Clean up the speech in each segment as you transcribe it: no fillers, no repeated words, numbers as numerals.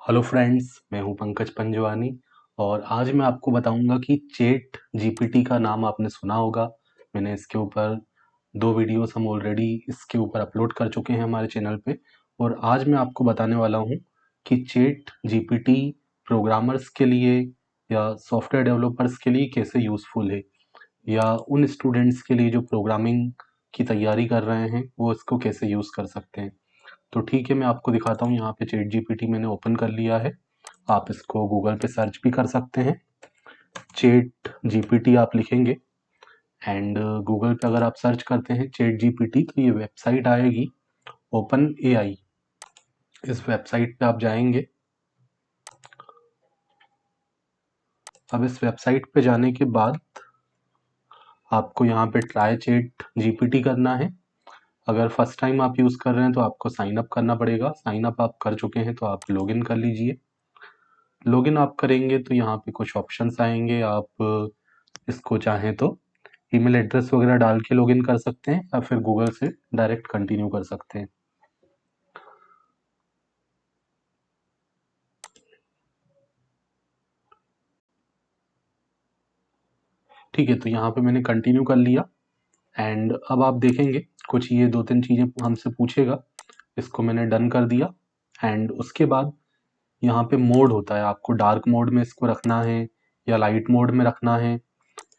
Hello friends, मैं हूं पंकज पंजवानी और आज मैं आपको बताऊंगा कि चैट जीपीटी का नाम आपने सुना होगा। मैंने इसके ऊपर 2 वीडियोस हम ऑलरेडी इसके ऊपर अपलोड कर चुके हैं हमारे चैनल पे। और आज मैं आपको बताने वाला हूं कि चैट जीपीटी प्रोग्रामर्स के लिए या सॉफ्टवेयर डेवलपर्स के लिए कैसे यूज़फुल है, या उन स्टूडेंट्स के लिए जो प्रोग्रामिंग की तैयारी कर रहे हैं वो इसको कैसे यूज़ कर सकते हैं। तो ठीक है, मैं आपको दिखाता हूँ। यहाँ पे चैट जीपीटी मैंने ओपन कर लिया है। आप इसको गूगल पे सर्च भी कर सकते हैं। चैट जीपीटी आप लिखेंगे एंड गूगल पे अगर आप सर्च करते हैं चैट जीपीटी तो ये वेबसाइट आएगी ओपन एआई। इस वेबसाइट पे आप जाएंगे। अब इस वेबसाइट पे जाने के बाद आपको यहाँ पे ट्राई चैट जीपीटी करना है। अगर फर्स्ट टाइम आप यूज़ कर रहे हैं तो आपको साइन अप करना पड़ेगा। साइन अप आप कर चुके हैं तो आप लॉगिन कर लीजिए। लॉगिन आप करेंगे तो यहाँ पे कुछ ऑप्शंस आएंगे। आप इसको चाहें तो ईमेल एड्रेस वगैरह डाल के लॉगिन कर सकते हैं या फिर गूगल से डायरेक्ट कंटिन्यू कर सकते हैं। ठीक है, तो यहाँ पे मैंने कंटिन्यू कर लिया एंड अब आप देखेंगे कुछ ये 2-3 चीज़ें हमसे पूछेगा। इसको मैंने डन कर दिया एंड उसके बाद यहाँ पे मोड होता है, आपको डार्क मोड में इसको रखना है या लाइट मोड में रखना है।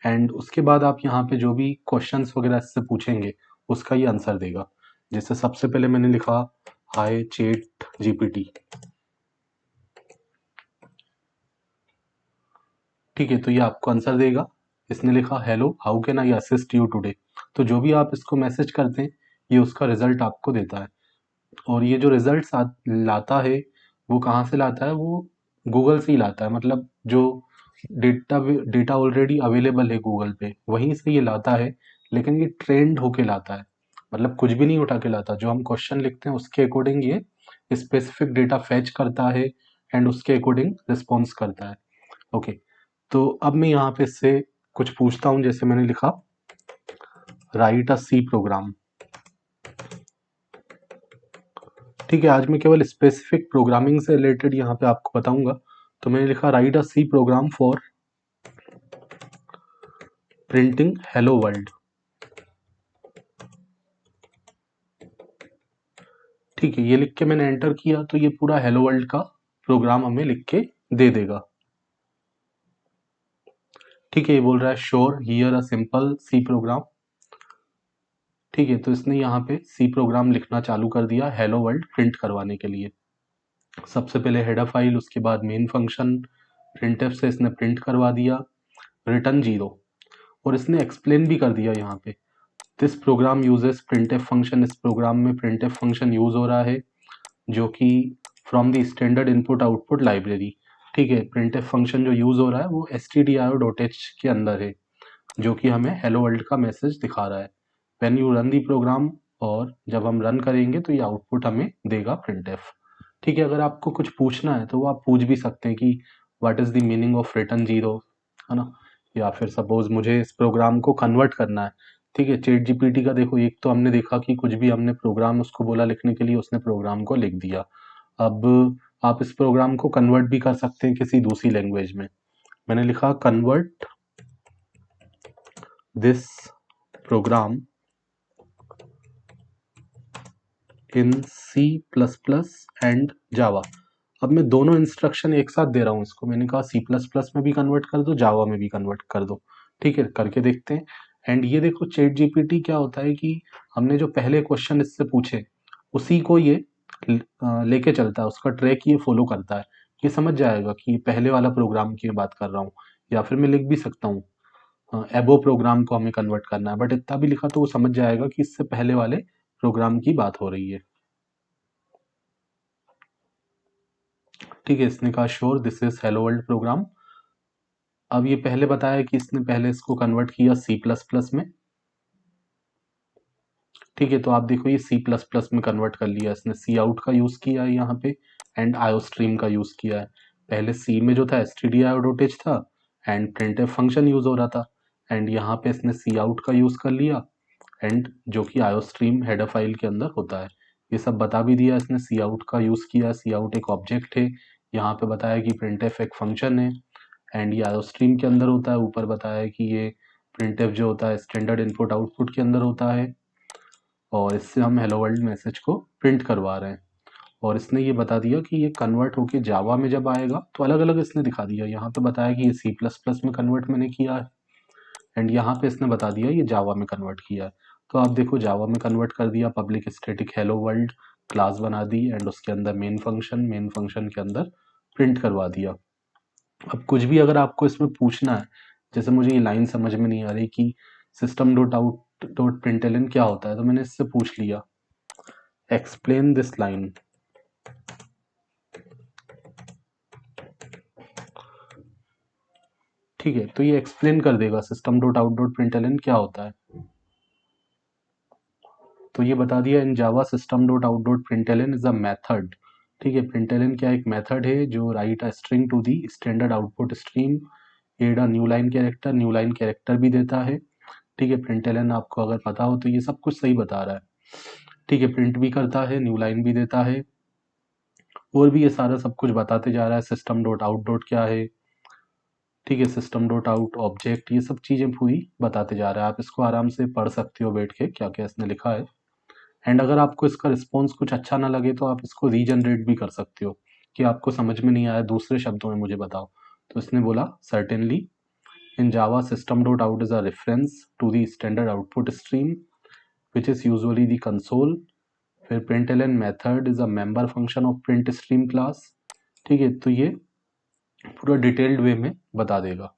एंड उसके बाद आप यहाँ पे जो भी क्वेश्चंस वगैरह इससे पूछेंगे उसका ये आंसर देगा। जैसे सबसे पहले मैंने लिखा हाय चैट जीपीटी। ठीक है, तो ये आपको आंसर देगा। इसने लिखा hello how can I assist you today. तो जो भी आप इसको मैसेज करते हैं ये उसका रिजल्ट आपको देता है। और ये जो रिजल्ट लाता है वो कहाँ से लाता है, वो गूगल से ही लाता है। मतलब जो डेटा डेटा ऑलरेडी अवेलेबल है गूगल पे वहीं से ये लाता है। लेकिन ये ट्रेंड होके लाता है, मतलब कुछ भी नहीं उठा के लाता। जो हम क्वेश्चन लिखते हैं उसके अकॉर्डिंग ये स्पेसिफिक डेटा फैच करता है एंड उसके अकॉर्डिंग रिस्पॉन्स करता है। ओके, तो अब मैं यहाँ पे इससे कुछ पूछता हूँ। जैसे मैंने लिखा राइट अ सी प्रोग्राम। ठीक है, आज मैं केवल स्पेसिफिक प्रोग्रामिंग से रिलेटेड यहाँ पे आपको बताऊंगा। तो मैंने लिखा write a C program for printing hello world. ठीक है, ये लिख के मैंने एंटर किया तो ये पूरा हेलो वर्ल्ड का प्रोग्राम हमें लिख के दे देगा। ठीक है, ये बोल रहा है sure here a simple C program. ठीक है, तो इसने यहाँ पे सी प्रोग्राम लिखना चालू कर दिया हेलो वर्ल्ड प्रिंट करवाने के लिए। सबसे पहले हेडर फाइल, उसके बाद मेन फंक्शन प्रिंटफ से इसने प्रिंट करवा दिया रिटर्न 0। और इसने एक्सप्लेन भी कर दिया यहाँ पे this program uses printf function. इस प्रोग्राम में प्रिंटफ फंक्शन यूज हो रहा है जो कि from the standard input output library. ठीक है, प्रिंटफ फंक्शन जो यूज हो रहा है वो stdio.h के अंदर है जो कि हमें हेलो वर्ल्ड का मैसेज दिखा रहा है when you run the program. और जब हम रन करेंगे तो ये आउटपुट हमें देगा printf। ठीक है, अगर आपको कुछ पूछना है तो वो आप पूछ भी सकते हैं कि what is the meaning of return 0, है ना। या फिर सपोज मुझे इस प्रोग्राम को कन्वर्ट करना है। ठीक है, चैट जीपीटी का देखो, एक तो हमने देखा कि कुछ भी हमने प्रोग्राम उसको बोला लिखने के लिए, उसने प्रोग्राम को लिख दिया। अब आप इस प्रोग्राम को कन्वर्ट भी कर सकते हैं किसी दूसरी लैंग्वेज में। मैंने लिखा convert this program in C plus plus and Java. अब मैं दोनों इंस्ट्रक्शन एक साथ दे रहा हूँ इसको। मैंने कहा सी प्लस प्लस में भी कन्वर्ट कर दो, जावा में भी कन्वर्ट कर दो। ठीक है, करके देखते हैं। एंड ये देखो चैट जीपीटी क्या होता है कि हमने जो पहले क्वेश्चन इससे पूछे उसी को ये लेके चलता है, उसका ट्रैक ये फॉलो करता है। ये समझ जाएगा कि ये पहले वाला प्रोग्राम की बात कर रहा हूँ। या फिर मैं लिख भी सकता हूँ एबो प्रोग्राम को हमें कन्वर्ट करना है, बट इतना भी लिखा तो वो समझ जाएगा कि इससे पहले वाले प्रोग्राम की बात हो रही है। ठीक है, इसने कहा sure this is hello world program. अब ये पहले बताया कि इसने पहले इसको कन्वर्ट किया सी प्लस प्लस में। ठीक है, तो आप देखो ये सी प्लस प्लस में कन्वर्ट कर लिया इसने। सी आउट का यूज किया है यहाँ पे एंड आयो स्ट्रीम का यूज किया है। पहले सी में जो था stdio.h था एंड printf फंक्शन यूज हो रहा था। एंड यहाँ पे इसने सी आउट का यूज कर लिया एंड जो कि आयो स्ट्रीम हेडर फाइल के अंदर होता है। ये सब बता भी दिया इसने। सी आउट का यूज किया, सी आउट एक ऑब्जेक्ट है यहाँ पे बताया कि printf एक फंक्शन है एंड ये आयोस्ट्रीम के अंदर होता है। ऊपर बताया है कि ये printf जो होता है स्टैंडर्ड इनपुट आउटपुट के अंदर होता है और इससे हम हेलो वर्ल्ड मैसेज को प्रिंट करवा रहे हैं। और इसने ये बता दिया कि ये कन्वर्ट होके जावा में जब आएगा तो अलग अलग इसने दिखा दिया। यहाँ पे बताया कि ये C++ में कन्वर्ट मैंने किया है एंड यहाँ पे इसने बता दिया ये जावा में कन्वर्ट किया है। तो आप देखो जावा में कन्वर्ट कर दिया, public static hello world class बना दी एंड उसके अंदर मेन फंक्शन के अंदर प्रिंट करवा दिया। अब कुछ भी अगर आपको इसमें पूछना है, जैसे मुझे ये लाइन समझ में नहीं आ रही कि system dot out dot println क्या होता है, तो मैंने इससे पूछ लिया एक्सप्लेन दिस लाइन। ठीक है, तो ये एक्सप्लेन कर देगा system dot out dot println क्या होता है। तो ये बता दिया in Java system dot out dot println is a method. ठीक है, प्रिंटलन क्या एक मेथड है जो write a string to the standard output stream, add a new line character भी देता है। ठीक है, प्रिंटलन आपको अगर पता हो तो ये सब कुछ सही बता रहा है। ठीक है, प्रिंट भी करता है, न्यू लाइन भी देता है और भी ये सारा सब कुछ बताते जा रहा है। सिस्टम डॉट आउट डॉट क्या है, ठीक है, सिस्टम डॉट आउट ऑब्जेक्ट, ये सब चीज़ें पूरी बताते जा रहा है। आप इसको आराम से पढ़ सकते हो बैठ के क्या क्या इसने लिखा है। एंड अगर आपको इसका रिस्पॉन्स कुछ अच्छा ना लगे तो आप इसको रीजनरेट भी कर सकते हो कि आपको समझ में नहीं आया, दूसरे शब्दों में मुझे बताओ। तो इसने बोला certainly in Java system dot out is a reference to the standard output stream which is usually the console. फिर println method is a member function of print stream class. ठीक है, तो ये पूरा डिटेल्ड वे में बता देगा।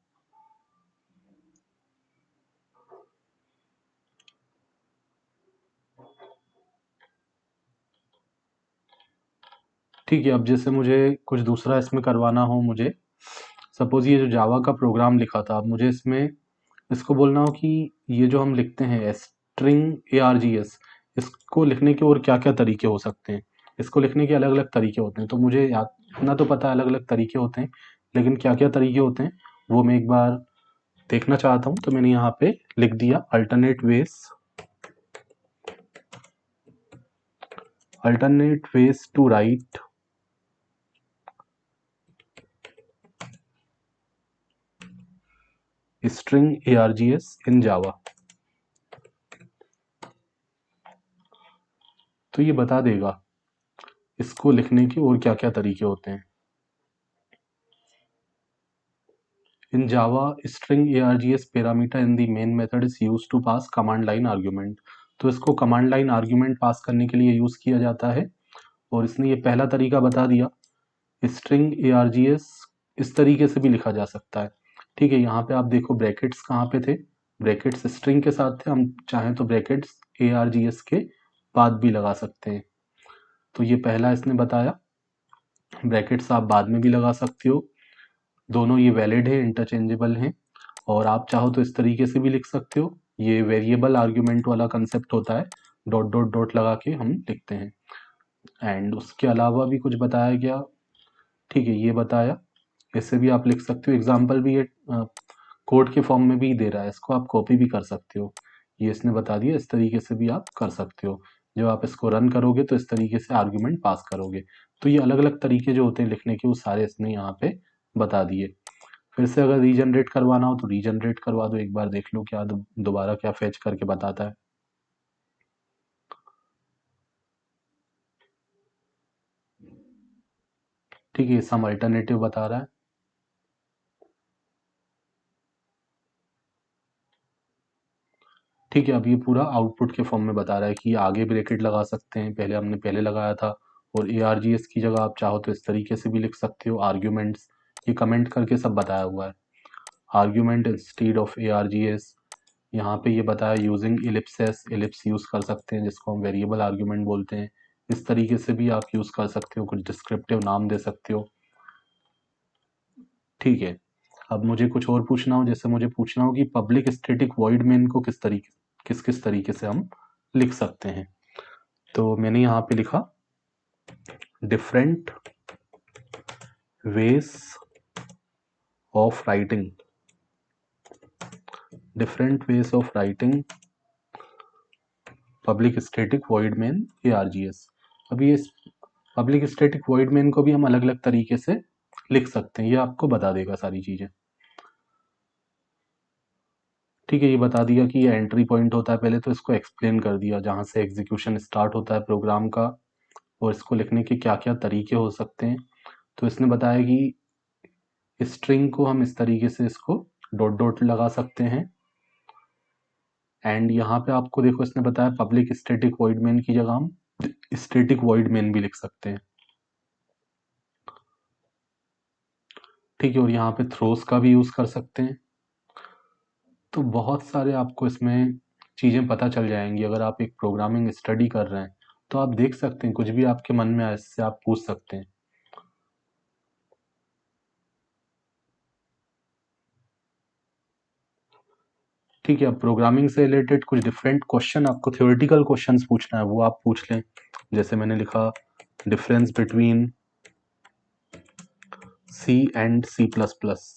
ठीक है, अब जैसे मुझे कुछ दूसरा इसमें करवाना हो, मुझे सपोज ये जो जावा का प्रोग्राम लिखा था, अब मुझे इसमें इसको बोलना हो कि ये जो हम लिखते हैं स्ट्रिंग ARGS, इसको लिखने के और क्या क्या तरीके हो सकते हैं। इसको लिखने के अलग अलग तरीके होते हैं, तो मुझे याद इतना तो पता है अलग अलग तरीके होते हैं, लेकिन क्या क्या तरीके होते हैं वो मैं एक बार देखना चाहता हूँ। तो मैंने यहाँ पे लिख दिया alternate ways to write string ARGS in Java। तो ये बता देगा इसको लिखने के और क्या क्या तरीके होते हैं। In Java, string ARGS parameter in the main method is used to pass command line argument। तो इसको command line argument पास करने के लिए यूज किया जाता है और इसने ये पहला तरीका बता दिया। string ARGS इस तरीके से भी लिखा जा सकता है। ठीक है, यहाँ पे आप देखो ब्रैकेट्स कहाँ पे थे, ब्रैकेट्स स्ट्रिंग के साथ थे, हम चाहें तो ब्रैकेट्स ARGS के बाद भी लगा सकते हैं। तो ये पहला इसने बताया, ब्रैकेट्स आप बाद में भी लगा सकते हो, दोनों ये वैलिड है, इंटरचेंजेबल हैं। और आप चाहो तो इस तरीके से भी लिख सकते हो, ये वेरिएबल आर्ग्यूमेंट वाला कंसेप्ट होता है, डॉट डॉट डॉट लगा के हम लिखते हैं। एंड उसके अलावा भी कुछ बताया गया। ठीक है, ये बताया, इससे भी आप लिख सकते हो, एग्जाम्पल भी ये कोड के फॉर्म में भी दे रहा है, इसको आप कॉपी भी कर सकते हो। ये इसने बता दिया, इस तरीके से भी आप कर सकते हो। जब आप इसको रन करोगे तो इस तरीके से आर्ग्यूमेंट पास करोगे। तो ये अलग अलग तरीके जो होते हैं लिखने के वो सारे इसने यहाँ पे बता दिए। फिर से अगर रीजनरेट करवाना हो तो रीजनरेट करवा दो, एक बार देख लो क्या दोबारा क्या फेच करके बताता है। ठीक है, सम अल्टरनेटिव बता रहा है। ठीक है, अब ये पूरा आउटपुट के फॉर्म में बता रहा है कि आगे ब्रैकेट लगा सकते हैं, पहले हमने पहले लगाया था। और ARGS की जगह आप चाहो तो इस तरीके से भी लिख सकते हो, आर्ग्यूमेंट्स, ये कमेंट करके सब बताया हुआ है। आर्ग्यूमेंट इंस्टीड ऑफ ARGS, यहाँ पे ये बताया यूजिंग इलिप्सेस, इलिप्स यूज कर सकते हैं जिसको हम वेरिएबल आर्ग्यूमेंट बोलते हैं। इस तरीके से भी आप यूज कर सकते हो, कुछ डिस्क्रिप्टिव नाम दे सकते हो। ठीक है, अब मुझे कुछ और पूछना हो, जैसे मुझे पूछना हो कि पब्लिक स्टैटिक वॉइड मेन को किस किस तरीके से हम लिख सकते हैं। तो मैंने यहाँ पे लिखा different ways of writing, public static void main ARGS। अब ये पब्लिक स्टैटिक वॉइड मेन को भी हम अलग अलग तरीके से लिख सकते हैं, ये आपको बता देगा सारी चीज़ें। ठीक है, ये बता दिया कि ये एंट्री पॉइंट होता है, पहले तो इसको एक्सप्लेन कर दिया जहाँ से एग्जीक्यूशन स्टार्ट होता है प्रोग्राम का, और इसको लिखने के क्या क्या तरीके हो सकते हैं। तो इसने बताया कि स्ट्रिंग को हम इस तरीके से इसको डॉट डॉट लगा सकते हैं। एंड यहाँ पे आपको देखो इसने बताया पब्लिक स्टैटिक वॉइड मेन की जगह हम स्टैटिक वॉइड मेन भी लिख सकते हैं। ठीक है, और यहाँ पे थ्रोस का भी यूज कर सकते हैं। तो बहुत सारे आपको इसमें चीजें पता चल जाएंगी। अगर आप एक प्रोग्रामिंग स्टडी कर रहे हैं तो आप देख सकते हैं, कुछ भी आपके मन में आए इससे आप पूछ सकते हैं। ठीक है, अब प्रोग्रामिंग से रिलेटेड कुछ डिफरेंट क्वेश्चन, आपको थ्योरेटिकल क्वेश्चंस पूछना है वो आप पूछ लें। जैसे मैंने लिखा difference between C and C plus plus.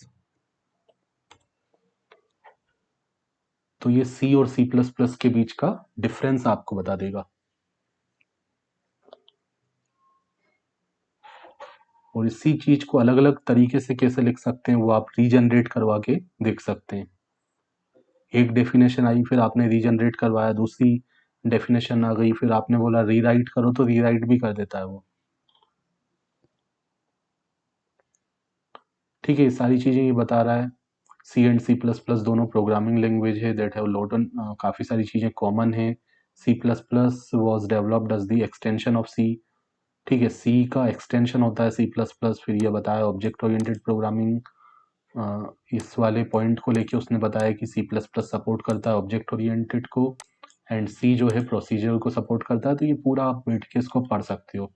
तो ये सी और सी प्लस प्लस के बीच का डिफरेंस आपको बता देगा। और इसी चीज को अलग अलग तरीके से कैसे लिख सकते हैं वो आप रीजनरेट करवा के देख सकते हैं। एक डेफिनेशन आई, फिर आपने रीजनरेट करवाया, दूसरी डेफिनेशन आ गई, फिर आपने बोला रीराइट करो तो रीराइट भी कर देता है वो। ठीक है, ये सारी चीजें ये बता रहा है। C and C plus plus दोनों प्रोग्रामिंग लैंग्वेज है दैट हैव लॉट काफ़ी सारी चीज़ें कॉमन है। C plus plus was developed as the extension of C. ठीक है, सी का एक्सटेंशन होता है सी प्लस प्लस। फिर ये बताया ऑब्जेक्ट ओरिएंटेड प्रोग्रामिंग, इस वाले पॉइंट को लेके उसने बताया कि सी प्लस प्लस सपोर्ट करता है ऑब्जेक्ट ओरिएंटेड को, एंड सी जो है प्रोसीजर को सपोर्ट करता है। तो ये पूरा आप बैठ के इसको पढ़ सकते हो।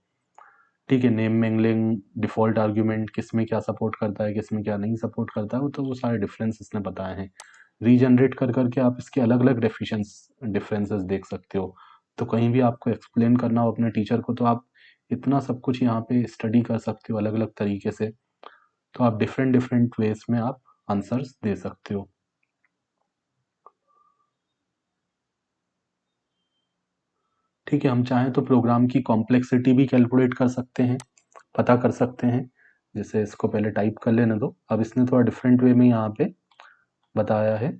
ठीक है, नेम मैंगलिंग, डिफ़ॉल्ट आर्ग्यूमेंट, किस में क्या सपोर्ट करता है, किस में क्या नहीं सपोर्ट करता है, वो तो वो सारे डिफरेंस इसने बताए हैं। रीजनरेट कर करके आप इसके अलग अलग डिफरेंसेस देख सकते हो। तो कहीं भी आपको एक्सप्लेन करना हो अपने टीचर को तो आप इतना सब कुछ यहाँ पे स्टडी कर सकते हो अलग अलग तरीके से। तो आप डिफरेंट डिफरेंट वेज में आप आंसर्स दे सकते हो। ठीक है, हम चाहें तो प्रोग्राम की कॉम्प्लेक्सिटी भी कैलकुलेट कर सकते हैं, पता कर सकते हैं। जैसे इसको पहले टाइप कर लेने दो। अब इसने थोड़ा डिफरेंट वे में यहाँ पे बताया है।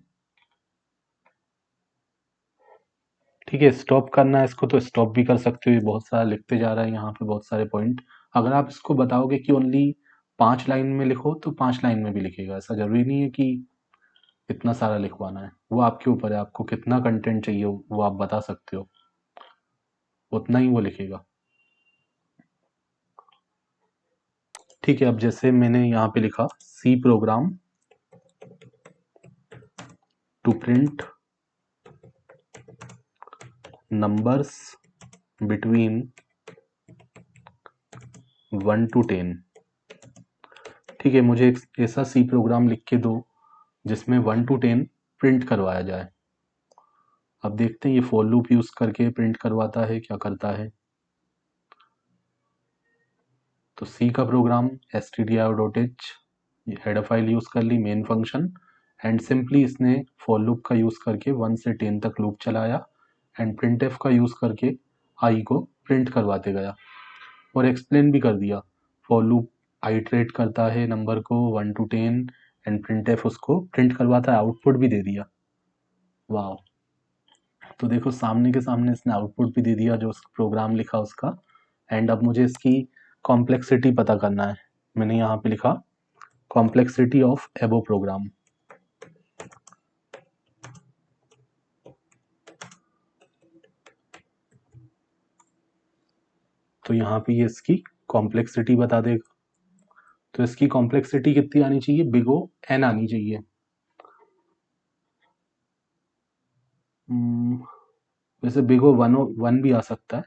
ठीक है, स्टॉप करना है इसको तो स्टॉप भी कर सकते हो। ये बहुत सारा लिखते जा रहा है यहाँ पे, बहुत सारे पॉइंट। अगर आप इसको बताओगे कि ओनली 5 लाइन में लिखो तो 5 लाइन में भी लिखेगा। ऐसा जरूरी नहीं है कि इतना सारा लिखवाना है, वो आपके ऊपर है। आपको कितना कंटेंट चाहिए वो आप बता सकते हो, उतना ही वो लिखेगा। ठीक है, अब जैसे मैंने यहाँ पे लिखा C program to print numbers between 1 to 10। ठीक है, मुझे एक ऐसा सी प्रोग्राम लिख के दो जिसमें 1 to 10 प्रिंट करवाया जाए। अब देखते हैं ये फॉर लूप यूज करके प्रिंट करवाता है क्या करता है। तो सी का programme stdio.h, header file use कर ली, मेन फंक्शन, एंड सिंपली इसने फॉर लूप का यूज करके 1 से 10 तक लूप चलाया, एंड प्रिंटफ का यूज करके आई को प्रिंट करवाते गया, और एक्सप्लेन भी कर दिया। फॉर लूप आइट्रेट करता है नंबर को 1 to 10, एंड प्रिंटफ उसको प्रिंट करवाता है, आउटपुट भी दे दिया। वाह, तो देखो सामने के सामने इसने आउटपुट भी दे दिया जो प्रोग्राम लिखा उसका। एंड अब मुझे इसकी कॉम्प्लेक्सिटी पता करना है। मैंने यहाँ पे लिखा कॉम्प्लेक्सिटी ऑफ एबो प्रोग्राम। तो यहाँ पे ये इसकी कॉम्प्लेक्सिटी बता देगा। तो इसकी कॉम्प्लेक्सिटी कितनी आनी चाहिए, बिग ओ एन आनी चाहिए। वैसे बिग ओ वन भी आ सकता है।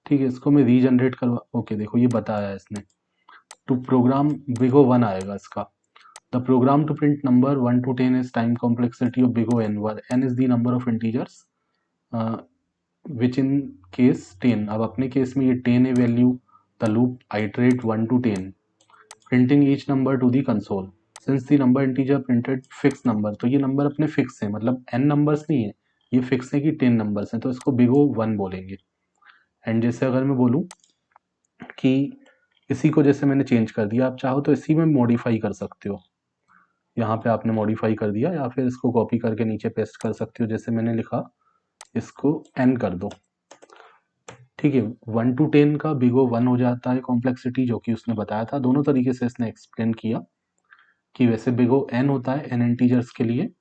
ठीक है, इसको मैं रीजनरेट करवा, ओके देखो ये बताया है इसने। To program big O one आएगा इसका। The program to print number 1 to 10 is time complexity of big O n, where n is the number of integers which in case 10। अब अपने केस में ये 10 है value. The loop iterate 1 to 10 printing each number to the console since the number integer printed fix number. तो ये number अपने fix है, मतलब n नंबर्स नहीं है, ये फिक्स है कि 10 नंबर्स हैं, तो इसको बिग O वन बोलेंगे। एंड जैसे अगर मैं बोलूँ कि इसी को जैसे मैंने चेंज कर दिया, आप चाहो तो इसी में मॉडिफाई कर सकते हो। यहाँ पे आपने मॉडिफाई कर दिया, या फिर इसको कॉपी करके नीचे पेस्ट कर सकते हो। जैसे मैंने लिखा, इसको n कर दो, ठीक है। 1 to 10 का बिग O 1 हो जाता है कॉम्प्लेक्सिटी, जो कि उसने बताया था। दोनों तरीके से इसने एक्सप्लेन किया कि वैसे बिग O n होता है n इंटीजर्स के लिए,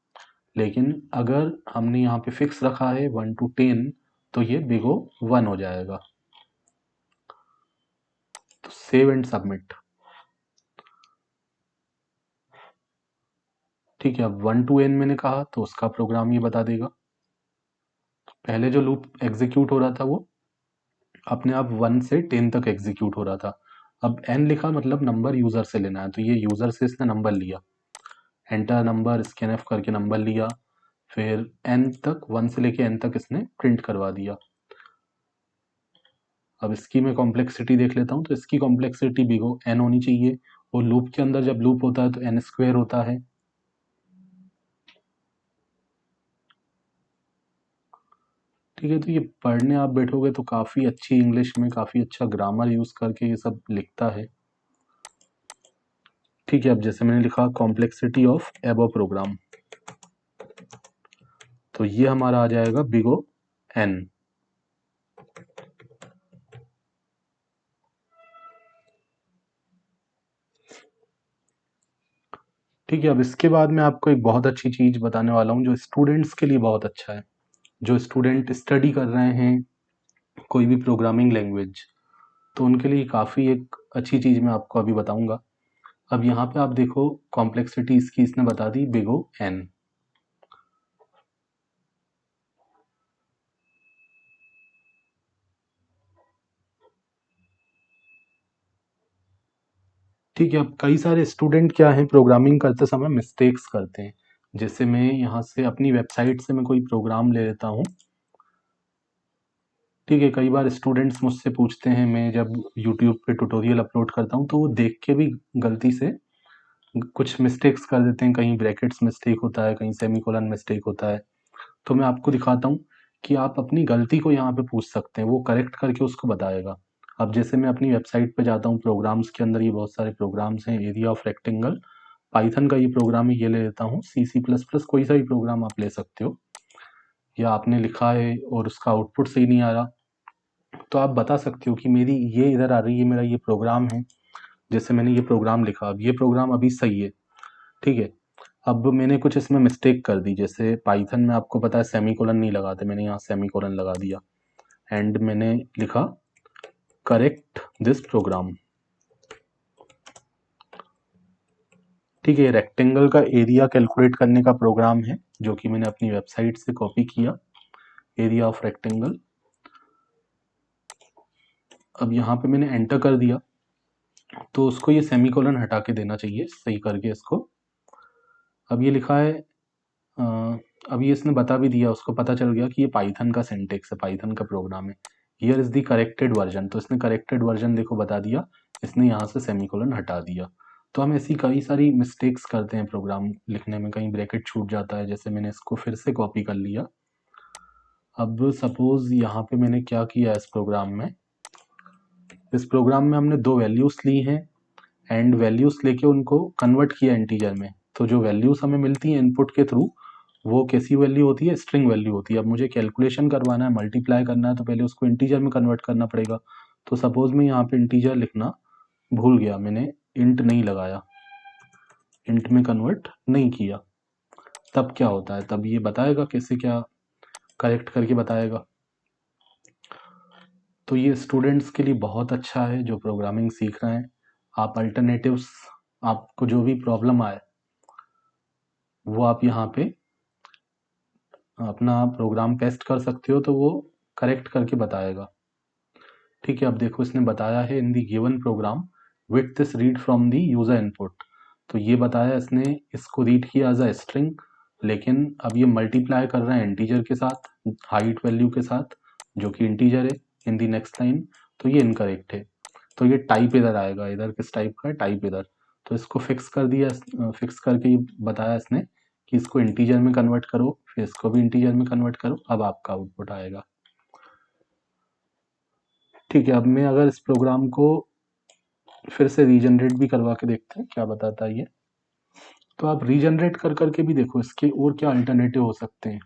लेकिन अगर हमने यहाँ पे फिक्स रखा है 1 to 10, तो ये बिग O 1 हो जाएगा। तो सेव एंड सबमिट, ठीक है। अब 1 to n मैंने कहा तो उसका प्रोग्राम ये बता देगा। पहले जो लूप एग्जीक्यूट हो रहा था वो अपने आप 1 से 10 तक एग्जीक्यूट हो रहा था। अब n लिखा मतलब नंबर यूजर से लेना है, तो ये यूजर से इसने नंबर लिया, एंटर नंबर स्कैनफ करके नंबर लिया, फिर n तक, 1 से लेके n तक इसने प्रिंट करवा दिया। अब इसकी मैं कॉम्प्लेक्सिटी देख लेता हूँ, तो इसकी कॉम्प्लेक्सिटी बिग O n होनी चाहिए, और लूप के अंदर जब लूप होता है तो n स्क्वायर होता है। ठीक है, तो ये पढ़ने आप बैठोगे तो काफ़ी अच्छी इंग्लिश में काफ़ी अच्छा ग्रामर यूज़ करके ये सब लिखता है। ठीक है, अब जैसे मैंने लिखा कॉम्प्लेक्सिटी ऑफ एबो प्रोग्राम, तो ये हमारा आ जाएगा बिग O n। ठीक है, अब इसके बाद मैं आपको एक बहुत अच्छी चीज़ बताने वाला हूँ जो स्टूडेंट्स के लिए बहुत अच्छा है। जो स्टूडेंट स्टडी कर रहे हैं कोई भी प्रोग्रामिंग लैंग्वेज, तो उनके लिए काफ़ी एक अच्छी चीज़ मैं आपको अभी बताऊंगा। अब यहाँ पे आप देखो, कॉम्प्लेक्सिटी इसकी इसने बता दी बिग O n। ठीक है, अब कई सारे स्टूडेंट क्या है, प्रोग्रामिंग करते समय मिस्टेक्स करते हैं। जैसे मैं यहाँ से अपनी वेबसाइट से मैं कोई प्रोग्राम ले लेता हूँ, ठीक है। कई बार स्टूडेंट्स मुझसे पूछते हैं, मैं जब यूट्यूब पे ट्यूटोरियल अपलोड करता हूँ तो वो देख के भी गलती से कुछ मिस्टेक्स कर देते हैं, कहीं ब्रैकेट्स मिस्टेक होता है, कहीं सेमीकोलन मिस्टेक होता है। तो मैं आपको दिखाता हूँ कि आप अपनी गलती को यहाँ पे पूछ सकते हैं, वो करेक्ट करके उसको बताएगा। अब जैसे मैं अपनी वेबसाइट पे जाता हूँ, प्रोग्राम्स के अंदर ये बहुत सारे प्रोग्राम्स हैं, एरिया ऑफ रेक्टेंगल, पाइथन का ये प्रोग्राम है, ये ले लेता हूँ। C++ कोई सा भी प्रोग्राम आप ले सकते हो, या आपने लिखा है और उसका आउटपुट सही नहीं आ रहा, तो आप बता सकते हो कि मेरी ये इधर आ रही है, मेरा ये प्रोग्राम है। जैसे मैंने ये प्रोग्राम लिखा, अब ये प्रोग्राम अभी सही है, ठीक है। अब मैंने कुछ इसमें मिस्टेक कर दी, जैसे पाइथन में आपको पता है सेमीकोलन नहीं लगाते, मैंने यहाँ सेमीकोलन लगा दिया, एंड मैंने लिखा करेक्ट दिस प्रोग्राम। ठीक है, रेक्टेंगल का एरिया कैलकुलेट करने का प्रोग्राम है, जो कि मैंने अपनी वेबसाइट से कॉपी किया, एरिया ऑफ रेक्टेंगल। अब यहाँ पे मैंने एंटर कर दिया, तो उसको ये सेमीकोलन हटा के देना चाहिए, सही करके इसको। अब ये लिखा है, अब ये इसने बता भी दिया, उसको पता चल गया कि ये पाइथन का सिंटेक्स है, पाइथन का प्रोग्राम है। Here is the corrected version, तो इसने करेक्टेड वर्जन देखो बता दिया, इसने यहाँ से सेमीकोलन हटा दिया। तो हम ऐसी कई सारी मिस्टेक्स करते हैं प्रोग्राम लिखने में, कहीं ब्रैकेट छूट जाता है। जैसे मैंने इसको फिर से कॉपी कर लिया। अब सपोज यहाँ पे मैंने क्या किया, इस प्रोग्राम में हमने दो वैल्यूज ली हैं, एंड वैल्यूज लेके उनको कन्वर्ट किया इंटीजर में। तो जो वैल्यूज हमें मिलती हैं इनपुट के थ्रू, वो कैसी वैल्यू होती है, स्ट्रिंग वैल्यू होती है। अब मुझे कैलकुलेशन करवाना है, मल्टीप्लाई करना है, तो पहले उसको इंटीजर में कन्वर्ट करना पड़ेगा। तो सपोज मैं यहाँ पे इंटीजर लिखना भूल गया, मैंने इंट नहीं लगाया, इंट में कन्वर्ट नहीं किया, तब क्या होता है, तब ये बताएगा कैसे क्या करेक्ट करके बताएगा। तो ये स्टूडेंट्स के लिए बहुत अच्छा है जो प्रोग्रामिंग सीख रहे हैं। आप अल्टरनेटिव्स, आपको जो भी प्रॉब्लम आए वो आप यहाँ पे अपना प्रोग्राम पेस्ट कर सकते हो, तो वो करेक्ट करके बताएगा। ठीक है, अब देखो इसने बताया है in the given program with this read from the user input. तो ये बताया इसने, इसको रीड किया एज अ स्ट्रिंग, लेकिन अब ये मल्टीप्लाई कर रहा है इंटीजर के साथ, हाइट वैल्यू के साथ, जो कि इंटीजर है इन दी नेक्स्ट लाइन, तो ये इनकरेक्ट है। तो ये टाइप इधर आएगा, इधर किस टाइप का है, टाइप इधर। तो इसको फिक्स कर दिया, फिक्स करके ये बताया इसने कि इसको इंटीजर में कन्वर्ट करो, फिर इसको भी इंटीजर में कन्वर्ट करो, अब आपका आउटपुट आएगा। ठीक है, अब मैं अगर इस प्रोग्राम को फिर से रीजनरेट भी करवा के देखते हैं क्या बताता है ये। तो आप रीजनरेट कर करके भी देखो इसके और क्या अल्टरनेटिव हो सकते हैं।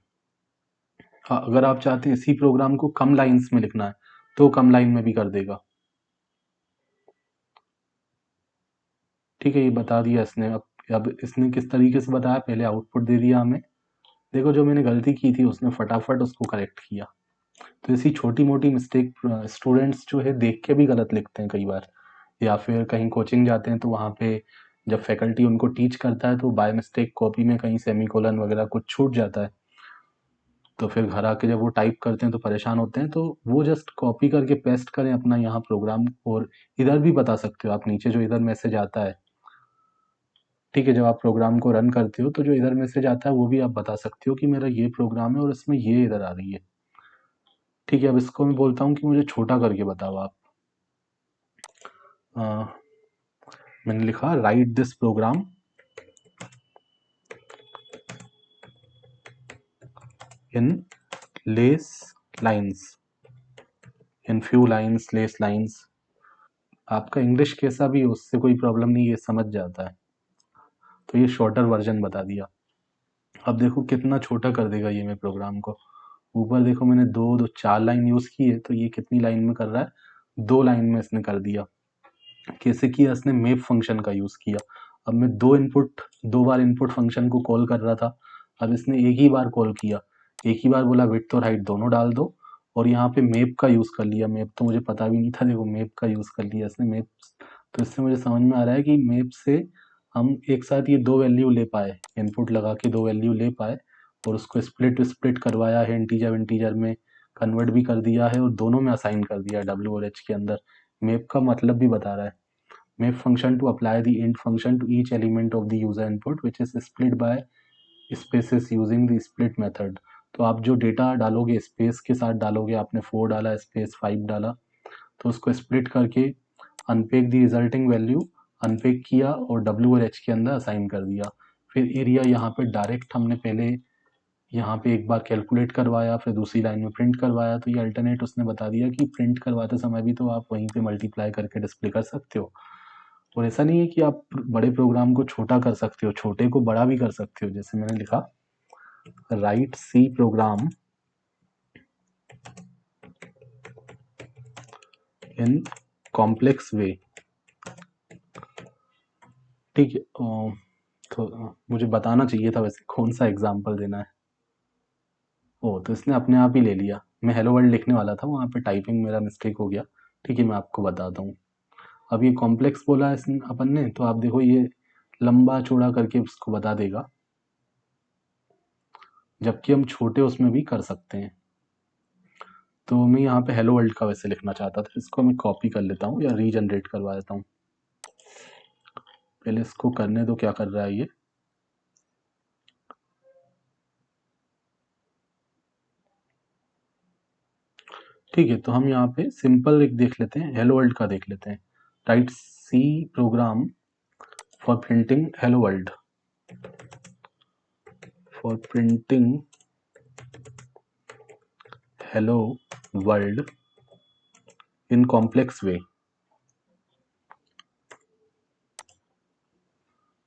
हाँ, अगर आप चाहते हैं इसी प्रोग्राम को कम लाइंस में लिखना है तो कम लाइन में भी कर देगा। ठीक है, ये बता दिया इसने। अब इसने किस तरीके से बताया, पहले आउटपुट दे दिया हमें। देखो जो मैंने गलती की थी उसने फटाफट उसको करेक्ट किया। तो ऐसी छोटी मोटी मिस्टेक स्टूडेंट्स जो है देख के भी गलत लिखते हैं कई बार, या फिर कहीं कोचिंग जाते हैं तो वहाँ पे जब फैकल्टी उनको टीच करता है तो बाय मिस्टेक कॉपी में कहीं सेमीकोलन वगैरह कुछ छूट जाता है, तो फिर घर आके जब वो टाइप करते हैं तो परेशान होते हैं। तो वो जस्ट कॉपी करके पेस्ट करें अपना यहाँ प्रोग्राम, और इधर भी बता सकते हो आप, नीचे जो इधर मैसेज आता है, ठीक है, जब आप प्रोग्राम को रन करते हो तो जो इधर मैसेज आता है वो भी आप बता सकते हो कि मेरा ये प्रोग्राम है और इसमें ये इधर आ रही है। ठीक है, अब इसको मैं बोलता हूँ कि मुझे छोटा करके बताओ आप। अ, मैंने लिखा write this program in less lines, in few lines, less lines. आपका इंग्लिश कैसा भी हो उससे कोई प्रॉब्लम नहीं, ये समझ जाता है। तो ये शॉर्टर वर्जन बता दिया। अब देखो कितना छोटा कर देगा ये मेरे प्रोग्राम को। ऊपर देखो मैंने दो दो 4 लाइन यूज़ की है, तो ये कितनी लाइन में कर रहा है, 2 लाइन में इसने कर दिया। कैसे किया इसने, मैप फंक्शन का यूज़ किया। अब मैं 2 बार इनपुट फंक्शन को कॉल कर रहा था, अब इसने एक ही बार कॉल किया, एक ही बार बोला विड्थ और हाइट दोनों डाल दो, और यहाँ पे मैप का यूज़ कर लिया। मैप तो मुझे पता भी नहीं था, देखो मैप का यूज़ कर लिया इसने, मैप। तो इससे मुझे समझ में आ रहा है कि मैप से हम एक साथ ये 2 वैल्यू ले पाए, इनपुट लगा के 2 वैल्यू ले पाए, और उसको स्प्लिट स्प्लिट करवाया है, इंटीजर इंटीजर में कन्वर्ट भी कर दिया है, और दोनों में असाइन कर दिया डब्ल्यू और एच के अंदर। मैप का मतलब भी बता रहा है। Map function to apply the int function to each element of the user input which is split by spaces using the split method। तो आप जो डेटा डालोगे स्पेस के साथ डालोगे, आपने 4 डाला स्पेस 5 डाला, तो उसको स्प्लिट करके अनपेक दी रिजल्टिंग वैल्यू अनपेक किया और डब्ल्यू और एच के अंदर असाइन कर दिया। फिर एरिया यहाँ पे डायरेक्ट हमने पहले यहाँ पे एक बार कैलकुलेट करवाया, फिर दूसरी लाइन में प्रिंट करवाया। तो ये अल्टरनेट उसने बता दिया कि प्रिंट करवाते समय भी तो आप वहीं पे मल्टीप्लाई करके डिस्प्ले कर सकते हो। और ऐसा नहीं है कि आप बड़े प्रोग्राम को छोटा कर सकते हो, छोटे को बड़ा भी कर सकते हो। जैसे मैंने लिखा राइट सी प्रोग्राम इन कॉम्प्लेक्स वे। ठीक है, तो मुझे बताना चाहिए था वैसे कौन सा एग्जाम्पल देना है। ओ, तो इसने अपने आप ही ले लिया। मैं हेलो वर्ल्ड लिखने वाला था, वहाँ पे टाइपिंग मेरा मिस्टेक हो गया। ठीक है, मैं आपको बताता हूँ। अब ये कॉम्प्लेक्स बोला है अपन ने, तो आप देखो ये लंबा चौड़ा करके उसको बता देगा, जबकि हम छोटे उसमें भी कर सकते हैं। तो मैं यहाँ पे हेलो वर्ल्ड का वैसे लिखना चाहता था, इसको मैं कॉपी कर लेता हूँ या रीजनरेट करवा देता हूँ। पहले इसको करने दो क्या कर रहा है ये। ठीक है, तो हम यहाँ पे सिंपल एक देख लेते हैं, हेलो वर्ल्ड का देख लेते हैं। Write C program for printing hello world, for printing hello world in complex way.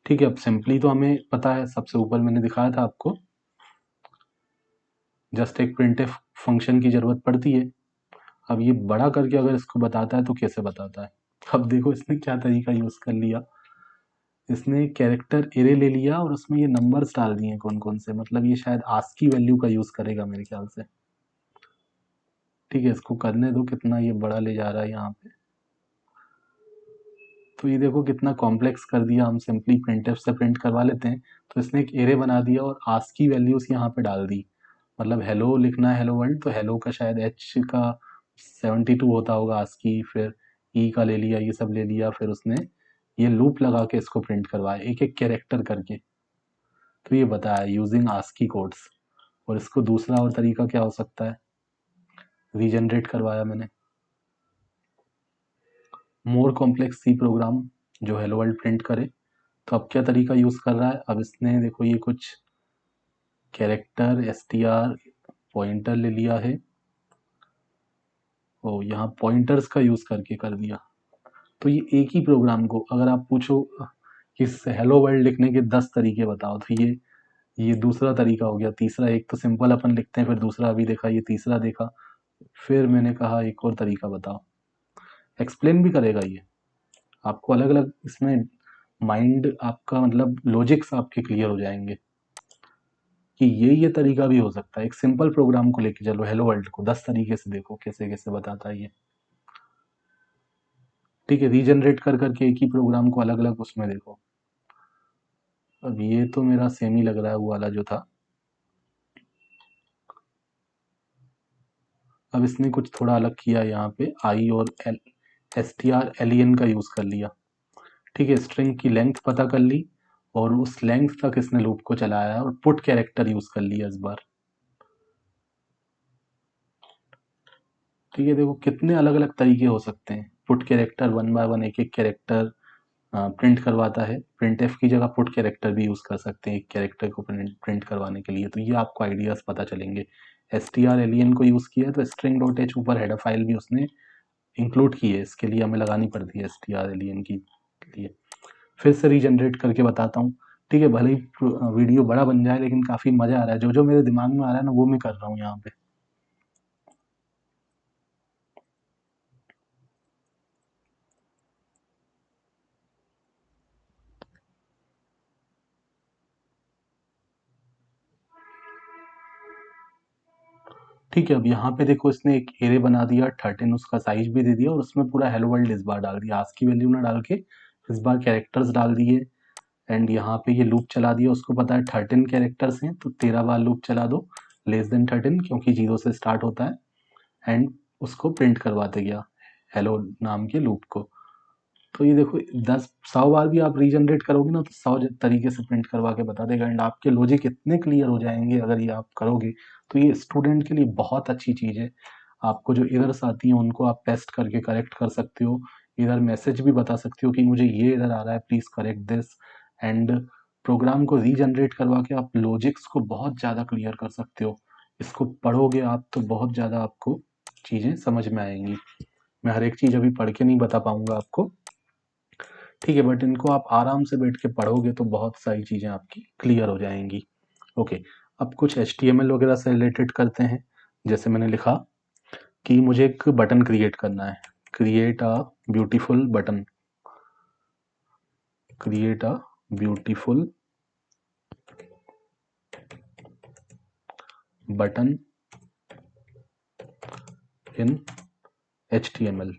ठीक है, अब सिंपली तो हमें पता है, सबसे ऊपर मैंने दिखाया था आपको, जस्ट एक प्रिंटफ फंक्शन की जरूरत पड़ती है। अब ये बड़ा करके अगर इसको बताता है तो कैसे बताता है। अब देखो इसने क्या तरीका यूज कर लिया, इसने कैरेक्टर एरे ले लिया और उसमें ये नंबर्स डाल दिए कौन कौन से, मतलब ये शायद आस्की वैल्यू का यूज करेगा मेरे ख्याल से। ठीक है, इसको करने दो, कितना ये बड़ा ले जा रहा है यहाँ पे। तो ये देखो कितना कॉम्प्लेक्स कर दिया, हम सिंपली प्रिंटफ से प्रिंट करवा लेते हैं। तो इसने एक एरे बना दिया और आस्की वैल्यूज यहाँ पे डाल दी। मतलब हेलो लिखना है हेलो वर्ल्ड, तो हेलो का शायद एच का 72 होता होगा आस्की, फिर ई का ले लिया, ये सब ले लिया, फिर उसने ये लूप लगा के इसको प्रिंट करवाया एक एक कैरेक्टर करके। तो ये बताया यूजिंग आस्की कोड्स। और इसको दूसरा और तरीका क्या हो सकता है, रीजनरेट करवाया मैंने। मोर कॉम्प्लेक्स सी प्रोग्राम जो हेलो वर्ल्ड प्रिंट करे। तो अब क्या तरीका यूज कर रहा है, अब इसने देखो ये कुछ कैरेक्टर एसटीआर पॉइंटर ले लिया है, और यहाँ पॉइंटर्स का यूज करके कर दिया। तो ये एक ही प्रोग्राम को अगर आप पूछो कि हेलो वर्ल्ड लिखने के 10 तरीके बताओ, तो ये दूसरा तरीका हो गया। तीसरा, एक तो सिंपल अपन लिखते हैं, फिर दूसरा अभी देखा, ये तीसरा देखा, फिर मैंने कहा एक और तरीका बताओ। एक्सप्लेन भी करेगा ये आपको, अलग अलग इसमें माइंड आपका मतलब लॉजिक्स आपके क्लियर हो जाएंगे कि ये तरीका भी हो सकता है। एक सिंपल प्रोग्राम को लेके चलो, हेलो वर्ल्ड को 10 तरीके से देखो कैसे कैसे बताता है ये। ठीक है, रीजनरेट कर करके एक ही प्रोग्राम को अलग अलग उसमें देखो। अब ये तो मेरा सेम ही लग रहा है वो वाला जो था। अब इसने कुछ थोड़ा अलग किया, यहाँ पे आई और एल str का यूज कर लिया। ठीक है, स्ट्रिंग की लेंथ पता कर ली और उस लेंथ तक इसने लूप को चलाया और पुट कैरेक्टर यूज कर लिया इस बार। ठीक है, देखो कितने अलग अलग तरीके हो सकते हैं। पुट कैरेक्टर 1 बाय 1 एक एक कैरेक्टर प्रिंट करवाता है। प्रिंट एफ की जगह पुट कैरेक्टर भी यूज कर सकते हैं एक कैरेक्टर को प्रिंट करवाने के लिए। तो ये आपको आइडियाज पता चलेंगे। str को यूज किया है तो string डॉट एच ऊपर हेडर फाइल भी उसने इंक्लूड की है, इसके लिए हमें लगानी पड़ती है str की लिए। फिर से रीजनरेट करके बताता हूँ। ठीक है, भले ही वीडियो बड़ा बन जाए लेकिन काफी मजा आ रहा है। जो जो मेरे दिमाग में आ रहा है ना वो मैं कर रहा हूँ यहाँ पे। ठीक है, अब यहाँ पे देखो इसने एक एरे बना दिया 13, उसका साइज भी दे दिया और उसमें पूरा हेलो वर्ल्ड इस बार डाल दिया। आज की वैल्यू ना डाल के इस बार कैरेक्टर्स डाल दिए एंड यहाँ पे ये लूप चला दिया। उसको पता है 13 कैरेक्टर्स हैं तो 13 बार लूप चला दो लेस देन 13, क्योंकि 0 से स्टार्ट होता है। एंड उसको प्रिंट करवाते गया हेलो नाम के लूप को। तो ये देखो 100 बार भी आप रीजनरेट करोगे ना तो 100 तरीके से प्रिंट करवा के बता देगा एंड आपके लॉजिक इतने क्लियर हो जाएंगे अगर ये आप करोगे। तो ये स्टूडेंट के लिए बहुत अच्छी चीज़ है। आपको जो एरर्स आती हैं उनको आप टेस्ट करके करेक्ट कर सकते हो। इधर मैसेज भी बता सकते हो कि मुझे ये एरर आ रहा है, please correct this. And program को रीजनरेट करवा के आप लॉजिक्स को बहुत ज़्यादा क्लियर कर सकते हो। इसको पढ़ोगे आप तो बहुत ज़्यादा आपको चीज़ें समझ में आएंगी। मैं हर एक चीज़ अभी पढ़ के नहीं बता पाऊंगा आपको। ठीक है, बट इनको आप आराम से बैठ के पढ़ोगे तो बहुत सारी चीज़ें आपकी क्लियर हो जाएंगी। ओके, अब कुछ HTML वगैरह से रिलेटेड करते हैं। जैसे मैंने लिखा कि मुझे एक बटन क्रिएट करना है। Create a beautiful button, create a beautiful button in HTML।